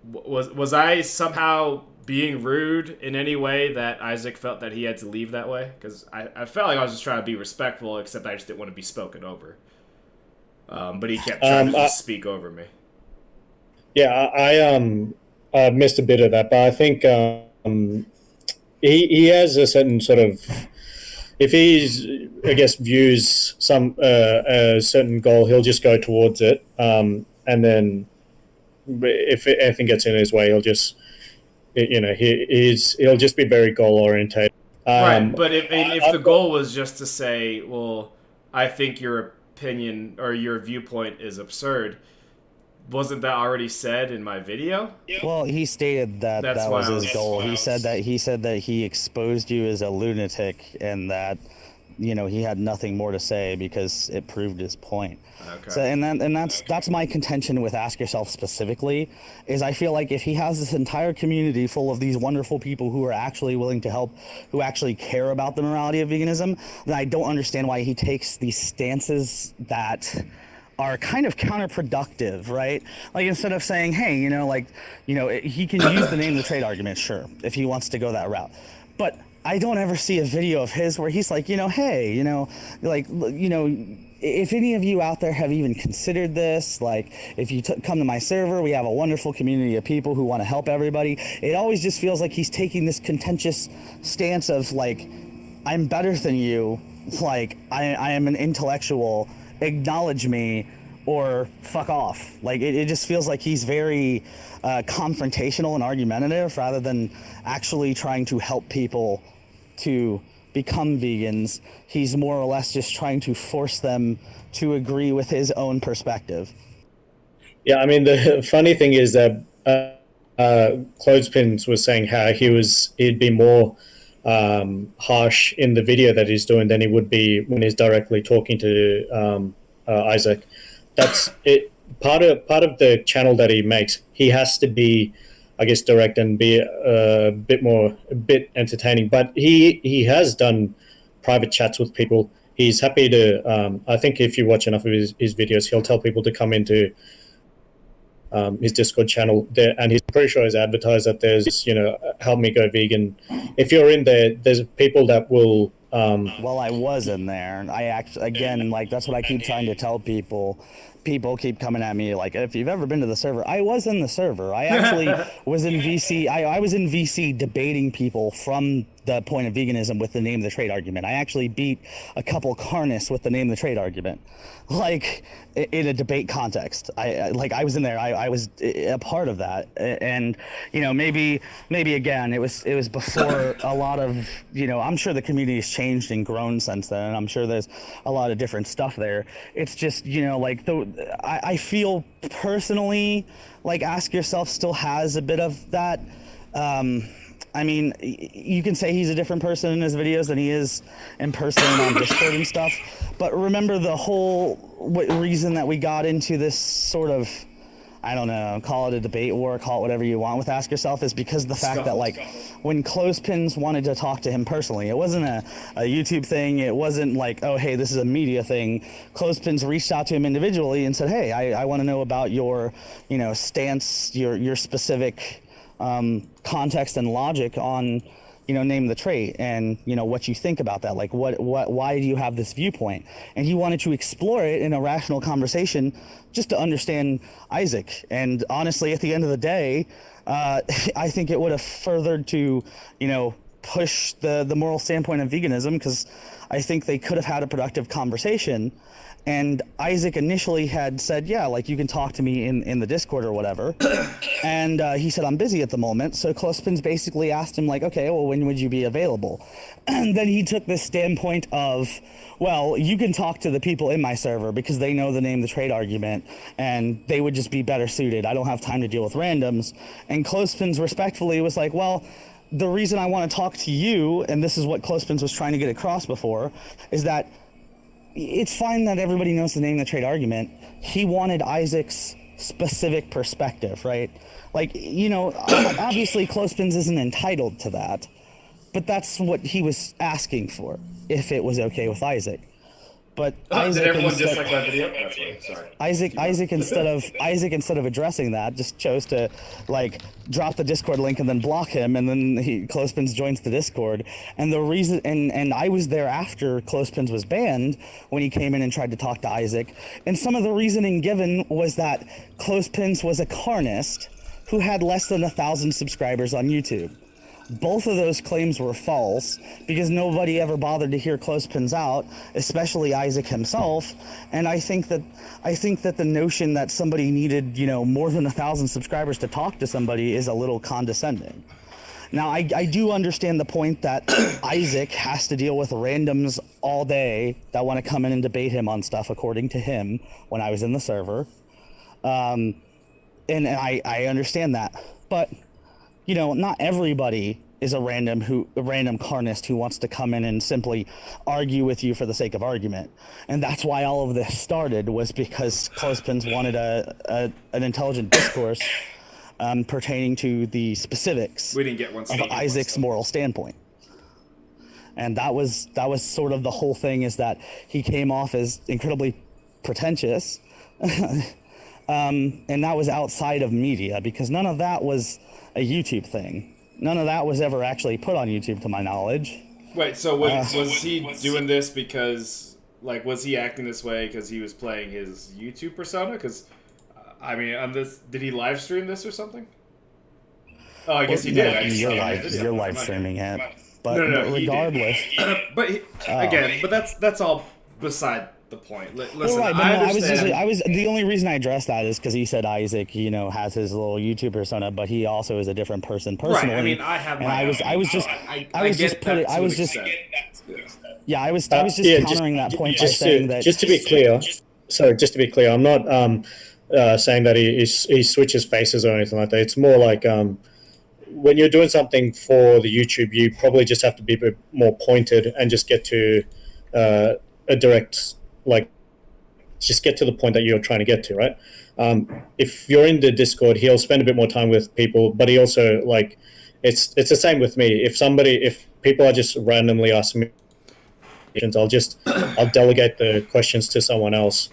was I somehow being rude in any way that Isaac felt that he had to leave that way? Because I felt like I was just trying to be respectful, except I just didn't want to be spoken over. But he kept trying to just speak over me. Yeah, I missed a bit of that, but I think he has a certain sort of. If he's, I guess, views a certain goal, he'll just go towards it, and then if anything gets in his way, he'll just, he'll just be very goal oriented. Right, but if the goal was just to say, well, I think your opinion or your viewpoint is absurd, wasn't that already said in my video? Well, he stated that was his goal. He said that he exposed you as a lunatic, and that he had nothing more to say because it proved his point. Okay. So that's my contention with Ask Yourself specifically, is I feel like if he has this entire community full of these wonderful people who are actually willing to help, who actually care about the morality of veganism, then I don't understand why he takes these stances that are kind of counterproductive, right? Like, instead of saying, hey, he can use the name of the trade argument, sure, if he wants to go that route. But I don't ever see a video of his where he's like, hey, if any of you out there have even considered this, like, if you come to my server, we have a wonderful community of people who want to help everybody. It always just feels like he's taking this contentious stance of, like, I'm better than you, like, I am an intellectual, acknowledge me or fuck off. Like, it just feels like he's very confrontational and argumentative rather than actually trying to help people to become vegans. He's more or less just trying to force them to agree with his own perspective. Yeah, I mean, the funny thing is that Clothespins was saying how he'd be more harsh in the video that he's doing than he would be when he's directly talking to Isaac. That's it. Part of the channel that he makes, he has to be, I guess, direct and be a bit entertaining. But he has done private chats with people. He's happy to. I think if you watch enough of his videos, he'll tell people to come into his Discord channel there, and he's pretty sure he's advertised that there's, help me go vegan. If you're in there, there's people that will. Well, I was in there. I actually, again, like, that's what I keep trying to tell people. People keep coming at me like, if you've ever been to the server, I was in the server. I actually was in VC. I was in VC debating people from the point of veganism with the name of the trade argument. I actually beat a couple carnists with the name of the trade argument, like, in a debate context. I was in there. I was a part of that, and maybe again it was before a lot of I'm sure the community has changed and grown since then, and I'm sure there's a lot of different stuff there. It's just I feel personally like Ask Yourself still has a bit of that. I mean, you can say he's a different person in his videos than he is in person on Discord and stuff. But remember the whole reason that we got into this sort of, I don't know, call it a debate war, call it whatever you want with Ask Yourself, is because of the fact that, like, when Clothespins wanted to talk to him personally, it wasn't a YouTube thing. It wasn't like, oh, hey, this is a media thing. Clothespins reached out to him individually and said, hey, I want to know about your, stance, your specific context and logic on name the trait, and what you think about that, like why do you have this viewpoint. And he wanted to explore it in a rational conversation just to understand Isaac. And honestly, at the end of the day, I think it would have furthered to push the moral standpoint of veganism, because I think they could have had a productive conversation. And Isaac initially had said, yeah, like, you can talk to me in the Discord or whatever. And he said, I'm busy at the moment. So Clothespins basically asked him, like, okay, well, when would you be available? And then he took this standpoint of, well, you can talk to the people in my server because they know the name of the trade argument and they would just be better suited. I don't have time to deal with randoms. And Clothespins respectfully was like, well, the reason I want to talk to you, and this is what Clothespins was trying to get across before, is that it's fine that everybody knows the name of the trade argument. He wanted Isaac's specific perspective, right? Like, obviously Clothespins isn't entitled to that, but that's what he was asking for, if it was okay with Isaac. But Isaac, did everyone dislike that video? That's why. Sorry. Isaac instead of addressing that, just chose to, like, drop the Discord link and then block him, and then Clothespins joins the Discord. And the reason, and I was there after Clothespins was banned when he came in and tried to talk to Isaac. And some of the reasoning given was that Clothespins was a carnist who had less than 1,000 subscribers on YouTube. Both of those claims were false because nobody ever bothered to hear Clothespins out, especially Isaac himself. And I think that the notion that somebody needed, more than 1,000 subscribers to talk to somebody is a little condescending. Now, I do understand the point that Isaac has to deal with randoms all day that want to come in and debate him on stuff, according to him, when I was in the server. And I understand that. But not everybody is a random carnist who wants to come in and simply argue with you for the sake of argument. And that's why all of this started, was because Clothespins wanted an intelligent discourse pertaining to the specifics We didn't get one of Isaac's moral standpoint. And that was sort of the whole thing, is that he came off as incredibly pretentious. And that was outside of media, because none of that was a YouTube thing. None of that was ever actually put on YouTube, to my knowledge. Wait, so was he doing this because, like, was he acting this way because he was playing his YouTube persona? Because, I mean, on this, did he live stream this or something? Oh, I guess he did. Yeah, you're live streaming it. But regardless, but that's all beside the point. Listen, right, I understand. I was the only reason I addressed that is because he said Isaac, has his little YouTube persona, but he also is a different person personally. Right. I mean, I have. I was just countering that point by saying that. Just to be clear, I'm not saying that he switches faces or anything like that. It's more like when you're doing something for the YouTube, you probably just have to be a bit more pointed and just get to a direct, like, just get to the point that you're trying to get to, right? If you're in the Discord, he'll spend a bit more time with people, but he also, like, it's the same with me. If people are just randomly asking me questions, I'll delegate the questions to someone else,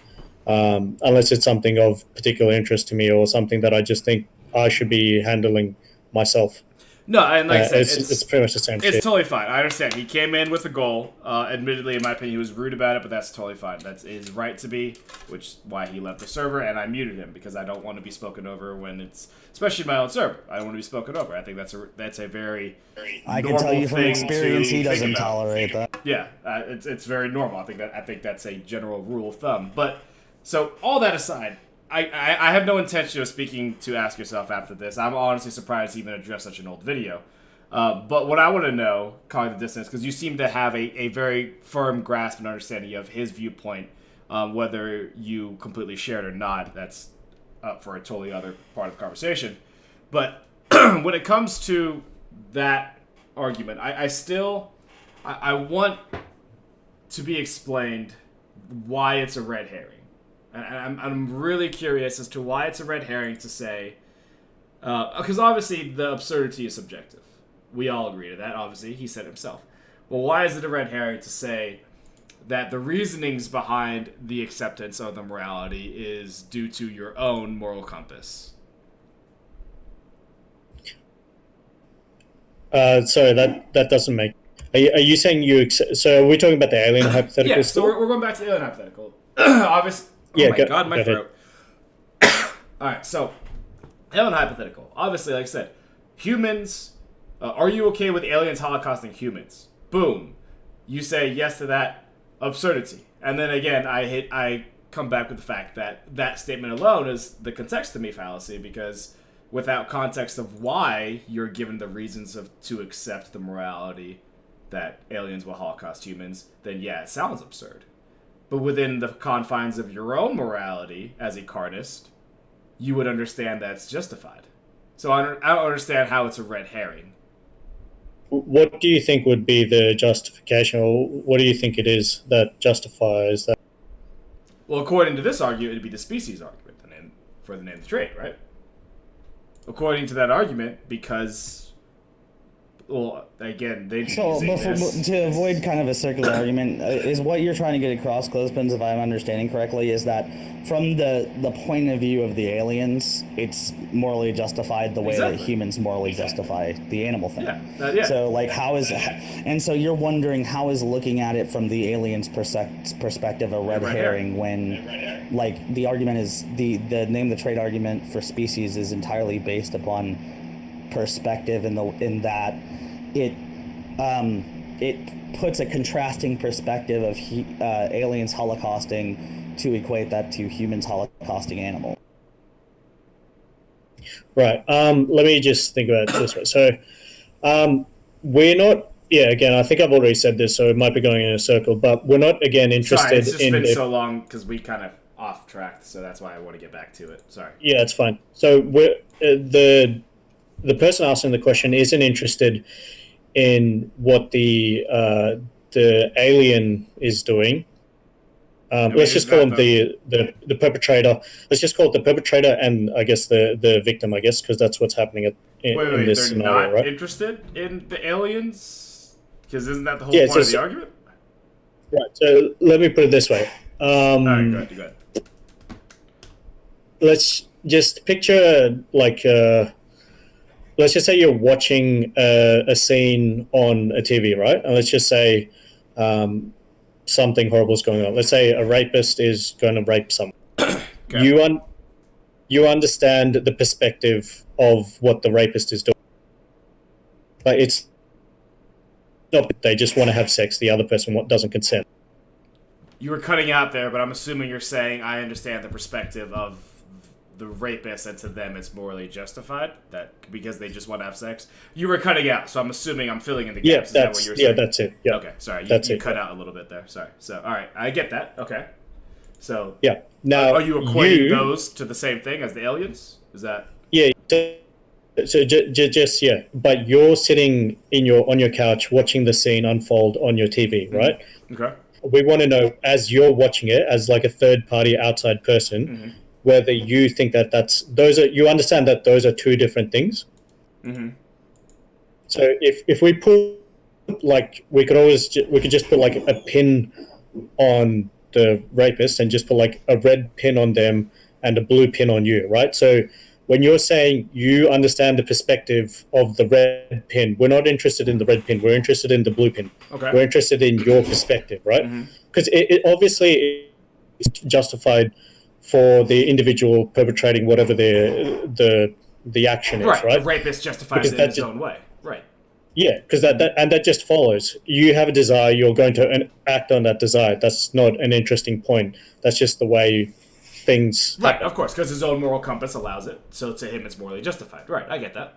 unless it's something of particular interest to me or something that I just think I should be handling myself. No, and like I said, it's pretty much the same shit. It's totally fine. I understand. He came in with a goal. Admittedly, in my opinion, he was rude about it, but that's totally fine. That's his right to be, which is why he left the server, and I muted him because I don't want to be spoken over when it's, especially my own server. I don't want to be spoken over. I think that's a very I can tell you from experience he doesn't tolerate that. Yeah, it's very normal. I think that's a general rule of thumb. But so all that aside, I have no intention of speaking to Ask Yourself after this. I'm honestly surprised he even addressed such an old video. But what I want to know, calling the distance, because you seem to have a very firm grasp and understanding of his viewpoint, whether you completely share it or not, that's up for a totally other part of the conversation. But when it comes to that argument, I want to be explained why it's a red herring. And I'm really curious as to why it's a red herring to say, because obviously the absurdity is subjective. We all agree to that, obviously. He said himself. Well, why is it a red herring to say that the reasonings behind the acceptance of the morality is due to your own moral compass? Sorry, that doesn't make... Are you saying you accept... So are we talking about the alien hypothetical? Yeah, so we're going back to the alien hypothetical. Obviously... Oh my god, my throat. Alright, so, alien hypothetical. Obviously, like I said, humans, are you okay with aliens holocausting humans? Boom. You say yes to that, absurdity. And then again, I come back with the fact that that statement alone is the context-to-me fallacy, because without context of why you're given the reasons to accept the morality that aliens will holocaust humans, then yeah, it sounds absurd. But within the confines of your own morality as a carnist, you would understand that's justified. So I don't understand how it's a red herring. What do you think would be the justification, or what do you think it is that justifies that? Well, according to this argument, it'd be the species argument for the name of the trade, right? According to that argument, because... Well, again, to avoid kind of a circular argument, is what you're trying to get across, Clothespins, if I'm understanding correctly, is that from the point of view of the aliens, it's morally justified the way that humans morally justify the animal thing. Yeah. So, like, and so you're wondering how is looking at it from the aliens' perspective a red herring when, like, the argument is the name the trade argument for species is entirely based upon perspective in that it puts a contrasting perspective of aliens holocausting to equate that to humans holocausting animals. Right. Let me just think about it this way. So we're not... Yeah, again, I think I've already said this, so it might be going in a circle, but we're not, again, interested in... Sorry, it's just been so long because we kind of off track, so that's why I want to get back to it. Sorry. Yeah, it's fine. So we're the person asking the question isn't interested in what the alien is doing. Let's just call him the perpetrator. Let's just call it the perpetrator, and I guess the victim. I guess because that's what's happening in this they're scenario, not right? interested in the aliens? Because isn't that the whole Yeah, point of the argument? Right. So let me put it this way. All right, go ahead. Let's just picture let's just say you're watching a scene on a TV, right? And let's just say something horrible is going on. Let's say a rapist is going to rape someone. Okay. You understand the perspective of what the rapist is doing. Like it's not they just want to have sex. The other person doesn't consent. You were cutting out there, but I'm assuming you're saying I understand the perspective of the rapist, and to them it's morally justified that because they just want to have sex. You were cutting out, so I'm assuming I'm filling in the gaps. Is that what you were saying? Yeah, that's it. Yeah. Okay, sorry, you cut out a little bit there. Sorry. So, all right, I get that. Okay. So, yeah. Now, are you equating those to the same thing as the aliens? Is that? Yeah. So just yeah, but you're sitting on your couch watching the scene unfold on your TV, right? Okay. We want to know, as you're watching it, as like a third party outside person, whether you think you understand that those are two different things. So if we put we could just put like a pin on the rapist and just put like a red pin on them and a blue pin on you, right? So when you're saying you understand the perspective of the red pin, we're not interested in the red pin. We're interested in the blue pin. Okay. We're interested in your perspective, right? Because it obviously is justified for the individual perpetrating whatever the action is, right? The rapist justifies it in his own way, right? Yeah, because that just follows. You have a desire, you're going to act on that desire. That's not an interesting point. That's just the way things right happen. Of course, because his own moral compass allows it, so to him it's morally justified. Right, I get that.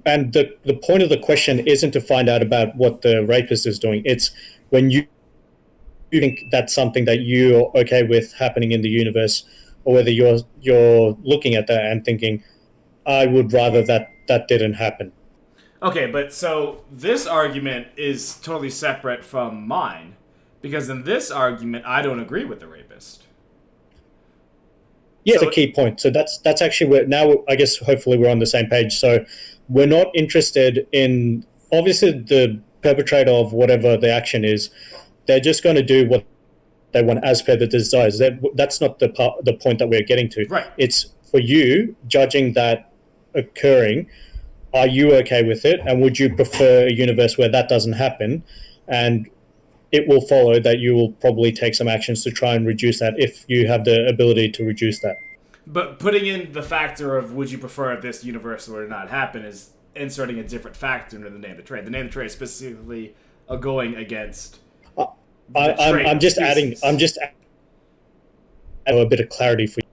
And the point of the question isn't to find out about what the rapist is doing. It's when you think that's something that you're okay with happening in the universe, or whether you're looking at that and thinking, I would rather that didn't happen. Okay, but so this argument is totally separate from mine, because in this argument I don't agree with the rapist. Yeah, so, it's a key point. So that's actually where now I guess hopefully we're on the same page. So we're not interested in obviously the perpetrator of whatever the action is. They're just going to do what they want as per the desires. That's not the point that we're getting to. Right. It's for you judging that occurring. Are you okay with it? And would you prefer a universe where that doesn't happen? And it will follow that you will probably take some actions to try and reduce that if you have the ability to reduce that. But putting in the factor of would you prefer if this universe were to not happen is inserting a different factor into the name of the trade. The name of the trade is specifically going against... I'm just adding a bit of clarity for you.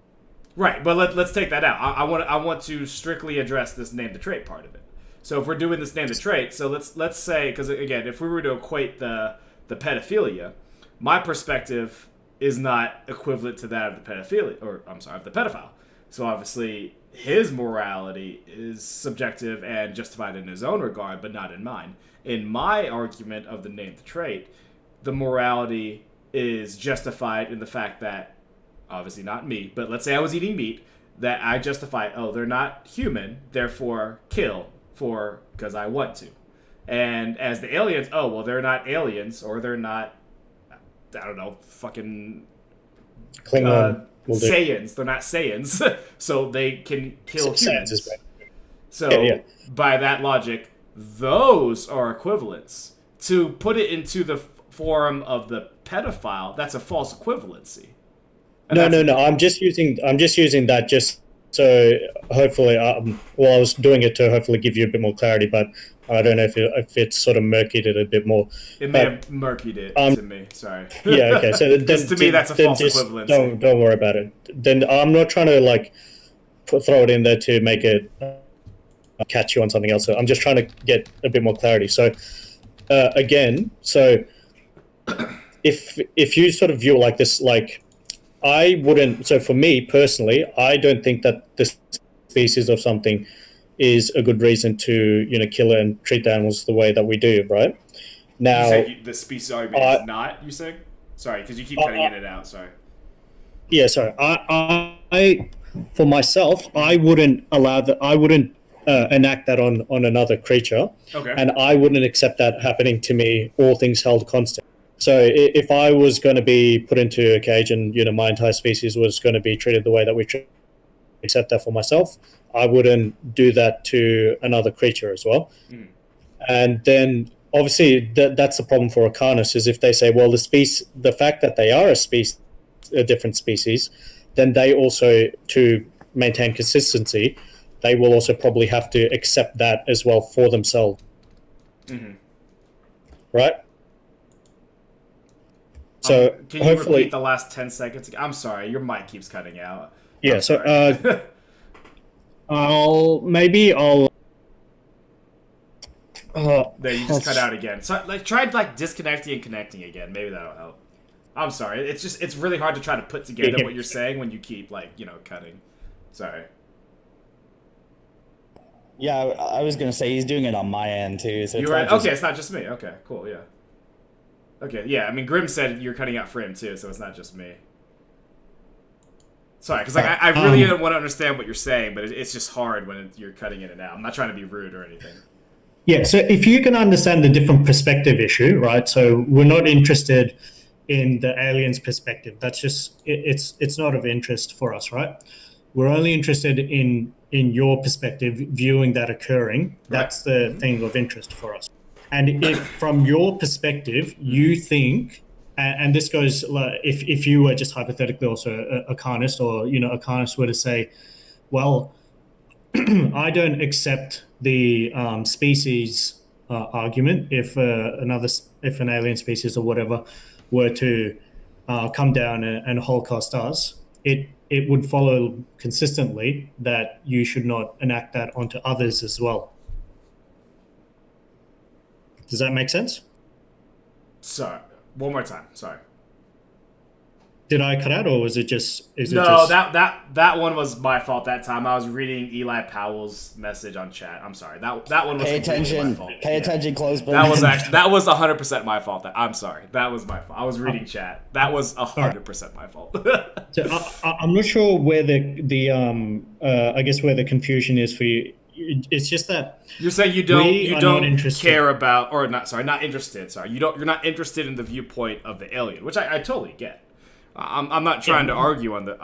Right, but let's take that out. I want to strictly address this name the trait part of it. So if we're doing this name the trait, so let's say, because again, if we were to equate the pedophilia, my perspective is not equivalent to that of the of the pedophile. So obviously his morality is subjective and justified in his own regard, but not in mine. In my argument of the name the trait, the morality is justified in the fact that, obviously not me, but let's say I was eating meat, that I justify, they're not human, therefore kill because I want to. And as the aliens, they're not aliens, or they're not, I don't know, fucking Klingon. Saiyans. They're not Saiyans, so they can kill humans. So by that logic, those are equivalents. To put it into the form of the pedophile, that's a false equivalency. No. I'm just using that just so hopefully. I was doing it to hopefully give you a bit more clarity, but I don't know if it's sort of murkied it a bit more. It may have murkied it to me. Sorry. Yeah. Okay. So then, to me, that's a false equivalency. Don't worry about it. Then I'm not trying to throw it in there to make it catch you on something else. So I'm just trying to get a bit more clarity. So again, if you sort of view it like this, I wouldn't. So for me personally, I don't think that this species of something is a good reason to kill it and treat the animals the way that we do, right? Now, You said the species argument is not. You said sorry because you keep cutting in and out. Sorry. Yeah, sorry. I for myself, I wouldn't allow that. I wouldn't enact that on another creature, Okay. and I wouldn't accept that happening to me. All things held constant. So if I was going to be put into a cage and my entire species was going to be treated the way that we accept that for myself, I wouldn't do that to another creature as well. Mm. And then obviously that's the problem for Arcanus is if they say, well, the fact that they are a different species, then they also, to maintain consistency, they will also probably have to accept that as well for themselves. Mm-hmm. Right? So can you repeat the last 10 seconds? I'm sorry, your mic keeps cutting out. Yeah, I'll there, you just cut out again. So try disconnecting and connecting again. Maybe that'll help. I'm sorry. It's really hard to try to put together what you're saying when you keep cutting. Sorry. Yeah, I was gonna say he's doing it on my end too. So you're right. Okay, it's not just me. Okay, cool. Yeah. Okay, yeah. I mean, Grim said you're cutting out for him too, so it's not just me. Sorry, because I really don't want to understand what you're saying, but it's just hard when you're cutting in and out. I'm not trying to be rude or anything. Yeah, so if you can understand the different perspective issue, right? So we're not interested in the alien's perspective. That's just it's not of interest for us, right? We're only interested in your perspective, viewing that occurring. That's the thing of interest for us. And if from your perspective you think, and this goes if you were just hypothetically also a carnist, or a carnist were to say, well, I don't accept the species argument if an alien species or whatever were to come down and holocaust us, it would follow consistently that you should not enact that onto others as well. Does that make sense? Sorry, one more time. Sorry. Did I cut out, or was it just? That one was my fault. That time I was reading Eli Powell's message on chat. I'm sorry. That one was pay attention. My fault. Pay attention, Clothespins. That was 100% my fault. I'm sorry. That was my fault. I was reading chat. That was 100% my fault. So I'm not sure where the I guess where the confusion is for you. It's just that you're saying you don't care about, or not interested. Sorry, you're not interested in the viewpoint of the alien, which I totally get. I'm not trying to argue on that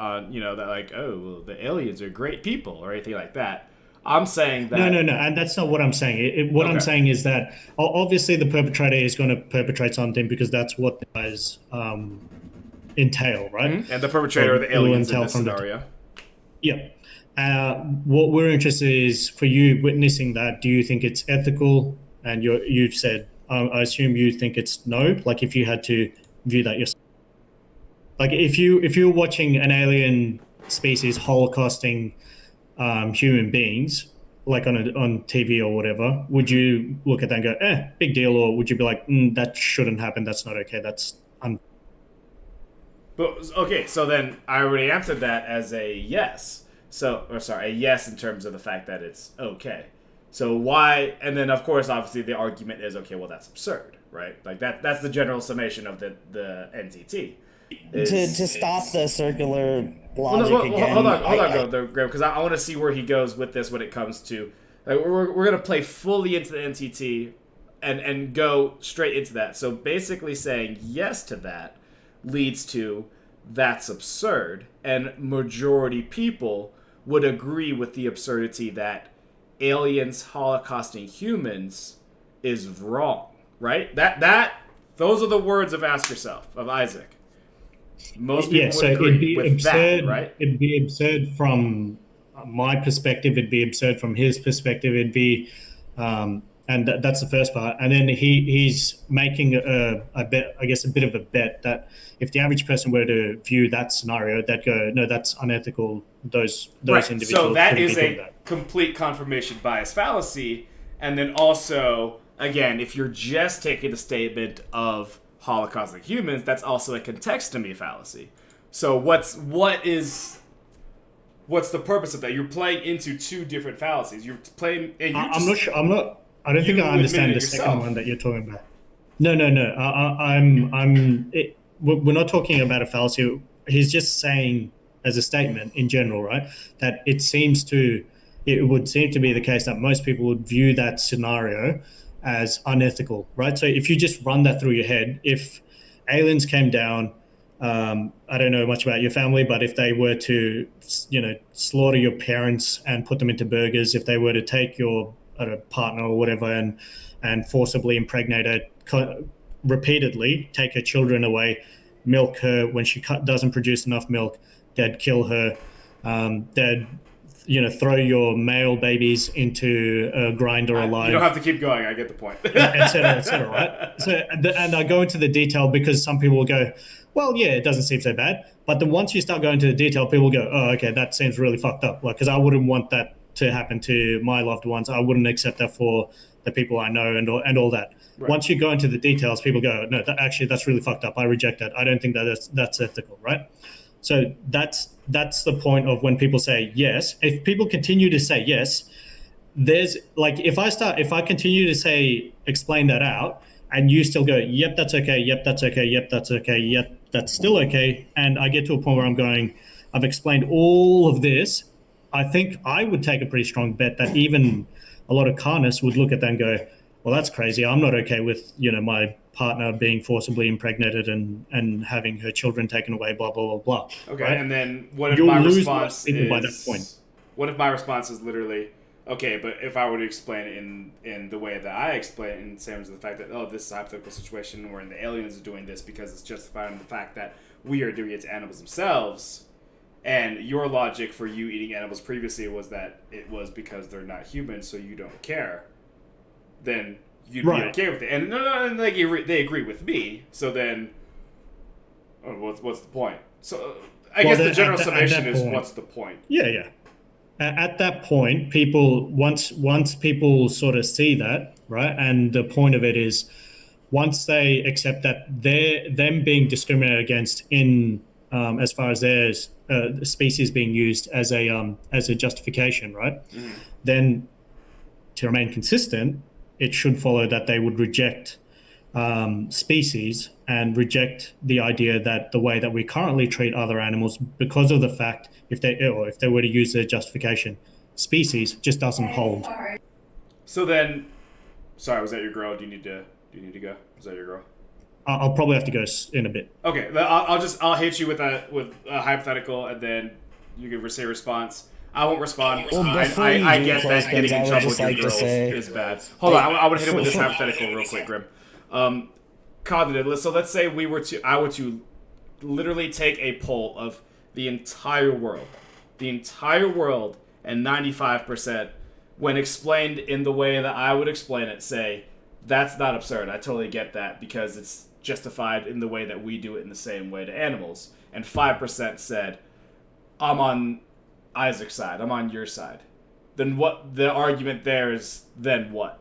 the aliens are great people or anything like that. I'm saying that no, and that's not what I'm saying. I'm saying is that obviously the perpetrator is going to perpetrate something because that's what the guys entail, right? Mm-hmm. And the perpetrator of the aliens in this scenario. What we're interested in is for you witnessing that. Do you think it's ethical? And you've said, I assume you think it's no. Like if you had to view that yourself. Like if you're watching an alien species holocausting human beings, like on TV or whatever, would you look at that and go, big deal, or would you be like, that shouldn't happen, that's not okay, that's But okay, so then I already answered that as a yes. A yes in terms of the fact that it's okay. So why? And then of course, obviously, the argument is okay. Well, that's absurd, right? Like that's the general summation of the NTT. To stop the circular logic again. Hold on, Graham, because I want to see where he goes with this when it comes to. Like, we're gonna play fully into the NTT and go straight into that. So basically, saying yes to that leads to that's absurd, and majority people would agree with the absurdity that aliens holocausting humans is wrong, right? Those are the words of Ask Yourself of Isaac. Most people would agree with absurd, that, right? It'd be absurd from my perspective. It'd be absurd from his perspective. It'd be, and that's the first part. And then he's making a bet, I guess, a bit of a bet that if the average person were to view that scenario, they'd go, no, that's unethical. Those right. Individuals. So that is a complete confirmation bias fallacy. And then also, again, if you're just taking the statement of holocausting humans, that's also a contextomy fallacy. So what is what's the purpose of that? You're playing into two different fallacies. You're playing, and you're I'm not sure. I don't think I understand the second one that you're talking about. No. We're not talking about a fallacy. He's just saying, as a statement in general, right, that it would seem to be the case that most people would view that scenario as unethical, right? So if you just run that through your head, if aliens came down, I don't know much about your family, but if they were to, slaughter your parents and put them into burgers, if they were to take your partner or whatever and forcibly impregnate her repeatedly, take her children away, milk her when she doesn't produce enough milk, they'd kill her, they'd throw your male babies into a grinder alive. You don't have to keep going. I get the point. et cetera, right? So, and I go into the detail because some people will go, well, yeah, it doesn't seem so bad. But then once you start going to the detail, people will go, oh, okay, that seems really fucked up. Like, because I wouldn't want that to happen to my loved ones. I wouldn't accept that for the people I know and all that. Right. Once you go into the details, people go, no, that's really fucked up. I reject that. I don't think that's ethical, right? So that's the point of when people say yes. If people continue to say yes, there's like if I continue to say explain that out, and you still go, yep, that's okay, yep, that's okay, yep, that's okay, yep, that's still okay, and I get to a point where I'm going, I've explained all of this, I think I would take a pretty strong bet that even a lot of carnists would look at that and go, well, that's crazy. I'm not okay with my partner being forcibly impregnated and having her children taken away, blah, blah, blah, blah. Okay, right? And then what if my response is... by that point. What if my response is literally, okay, but if I were to explain it in the way that I explain it, in terms of the fact that, oh, this is a hypothetical situation where the aliens are doing this because it's justified in the fact that we are doing it to animals themselves, and your logic for you eating animals previously was that it was because they're not human, so you don't care, then you'd be okay with it. And and they agree with me. So then, what's the point? So I guess the general summation is, what's the point? Yeah. At that point, people once people sort of see that, right, and the point of it is, once they accept that them being discriminated against in as far as their species being used as a justification, right, then to remain consistent, it should follow that they would reject species and reject the idea that the way that we currently treat other animals, because of the fact if they were to use their justification, species just doesn't hold. So then, sorry, was that your girl? Do you need to go? Was that your girl? I'll probably have to go in a bit. Okay, I'll hit you with a hypothetical, and then you can say a response. I won't respond. Well, I get that getting in trouble with your girls is bad. Hold on, I want to hit it with this hypothetical real quick, Grim. Cognitive. So let's say I were to literally take a poll of the entire world, and 95%, when explained in the way that I would explain it, say, that's not absurd. I totally get that because it's justified in the way that we do it in the same way to animals. And 5% said, I'm on Isaac's side. I'm on your side. Then what? The argument there is then what?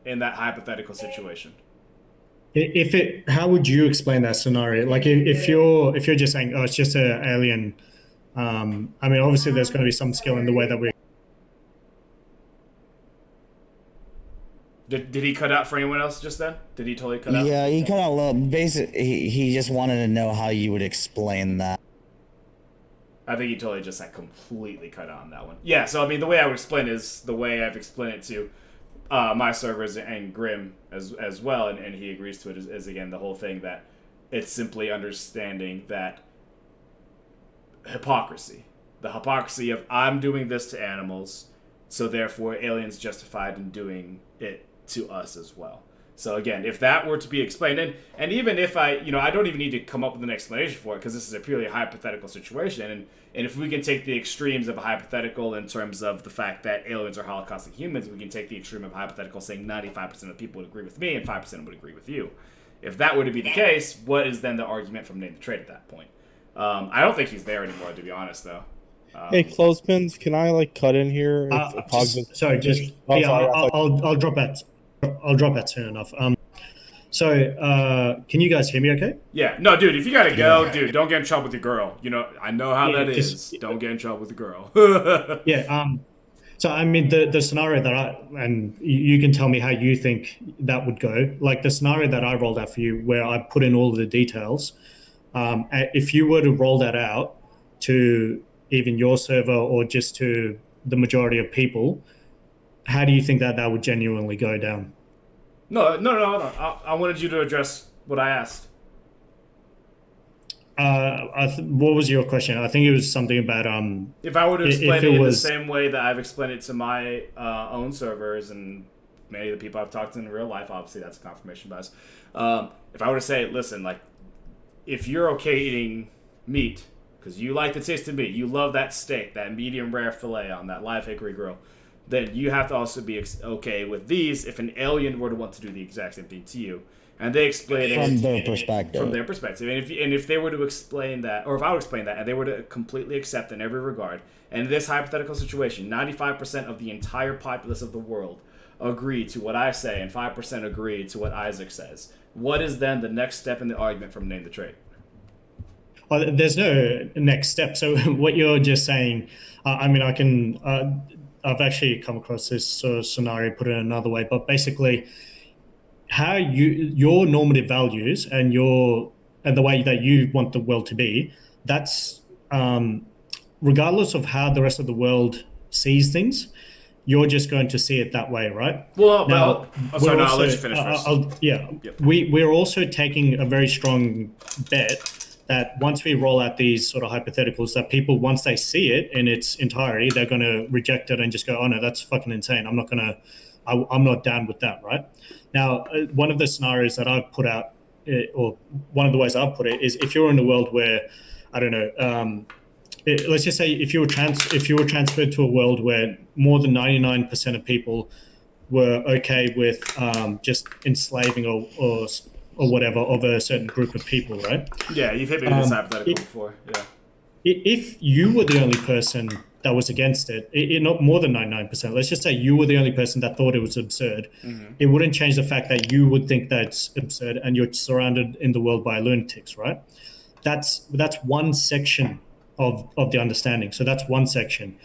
In that hypothetical situation. How would you explain that scenario? Like if you're just saying, oh, it's just an alien. I mean, obviously there's going to be some skill in the way that we. Did he cut out for anyone else just then? Did he totally cut out? Yeah, he cut out a little. Basically, he just wanted to know how you would explain that. I think he totally just completely cut out on that one. Yeah, so I mean, the way I would explain it is the way I've explained it to my servers and Grim as well, and he agrees to it, is again the whole thing that it's simply understanding that hypocrisy. The hypocrisy of I'm doing this to animals, so therefore aliens justified in doing it to us as well. So again, if that were to be explained, and even if I don't even need to come up with an explanation for it, because this is a purely hypothetical situation, and if we can take the extremes of a hypothetical in terms of the fact that aliens are holocaustic humans, we can take the extreme of hypothetical saying 95% of people would agree with me and 5% would agree with you. If that were to be the case, what is then the argument from Name the Trade at that point? I don't think he's there anymore, to be honest, though. Hey, Clothespins, can I cut in here? Sorry, I'll drop that. I'll drop that soon enough. So, can you guys hear me okay? Yeah, no, dude. If you gotta go, dude, don't get in trouble with your girl. You know, I know how Yeah, that 'cause- is. Don't get in trouble with the girl. yeah. So, I mean, the scenario that and you can tell me how you think that would go. Like the scenario that I rolled out for you, where I put in all of the details. If you were to roll that out to even your server or just to the majority of people, how do you think that would genuinely go down? No. I wanted you to address what I asked. What was your question? I think it was something about If I were to explain if it it in the was same way that I've explained it to my own servers and many of the people I've talked to in real life, obviously that's a confirmation bias. If I were to say, listen, like, if you're okay eating meat because you like the taste of meat, you love that steak, that medium rare fillet on that live hickory grill, then you have to also be okay with these if an alien were to want to do the exact same thing to you. And they explain From it their perspective. from their perspective. And if they were to explain that, or if I would explain that, and they were to completely accept in every regard, and in this hypothetical situation, 95% of the entire populace of the world agree to what I say, and 5% agree to what Isaac says, what is then the next step in the argument from Name the Trade? well, there's no next step. So what you're just saying, I mean, I can. I've actually come across this sort of scenario, put it another way, but basically, how your normative values and the way that you want the world to be, that's regardless of how the rest of the world sees things, you're just going to see it that way, right? Well, Now, I'm sorry, we're I'll let also- you finish first. yeah, Yep. we're also taking a very strong bet that once we roll out these sort of hypotheticals, that people, once they see it in its entirety, they're going to reject it and just go, "Oh no, that's fucking insane. I'm not down with that." Right? Now, one of the scenarios that I've put out, or one of the ways I've put it, is if you're in a world where, I don't know, let's just say if you were transferred to a world where more than 99% of people were okay with just enslaving or whatever of a certain group of people, right? Yeah, you've hit me with this hypothetical before. Yeah. If you were the only person that was against it, not more than 99%, let's just say you were the only person that thought it was absurd, it wouldn't change the fact that you would think that's absurd and you're surrounded in the world by lunatics, right? That's one section of the understanding. So that's one section.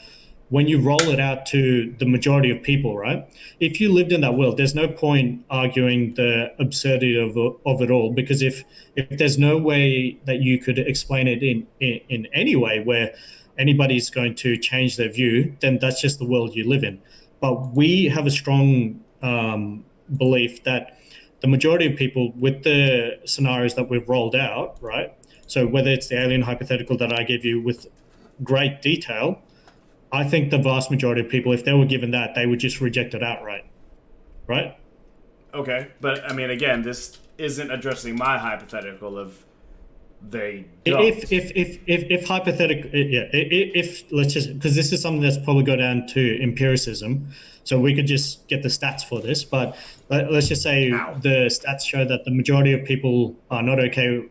When you roll it out to the majority of people, right? If you lived in that world, there's no point arguing the absurdity of it all, because if there's no way that you could explain it in any way where anybody's going to change their view, then that's just the world you live in. But we have a strong belief that the majority of people, with the scenarios that we've rolled out, right? So whether it's the alien hypothetical that I gave you with great detail, I think the vast majority of people, if they were given that, they would just reject it outright, right? Okay, but I mean, again, this isn't addressing my hypothetical of they don't. If hypothetical, yeah, if let's just, because this is something that's probably go down to empiricism, so we could just get the stats for this, but let's just say the stats show that the majority of people are not okay,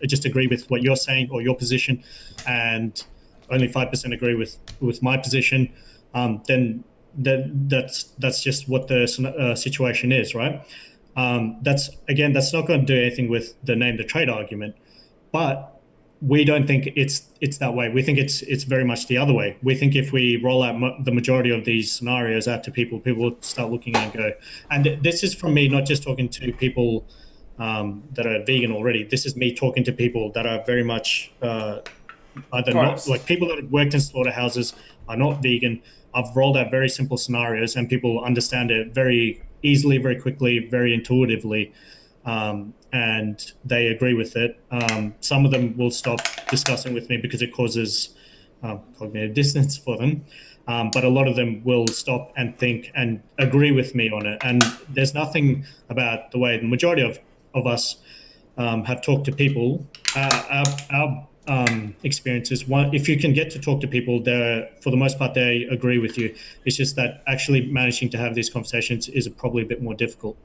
just agree with what you're saying or your position, and only 5% agree with my position, then that's just what the situation is, right? That's not going to do anything with the name the trade argument, but we don't think it's that way. We think it's very much the other way. We think if we roll out the majority of these scenarios out to people will start looking and go. And this is from me, not just talking to people that are vegan already. This is me talking to people that are very much either not, like people that have worked in slaughterhouses are not vegan. I've rolled out very simple scenarios and people understand it very easily, very quickly, very intuitively, and they agree with it. Some of them will stop discussing with me because it causes cognitive dissonance for them, but a lot of them will stop and think and agree with me on it. And there's nothing about the way the majority of us have talked to people. Our experiences, if you can get to talk to people, for the most part they agree with you. It's just that actually managing to have these conversations is probably a bit more difficult.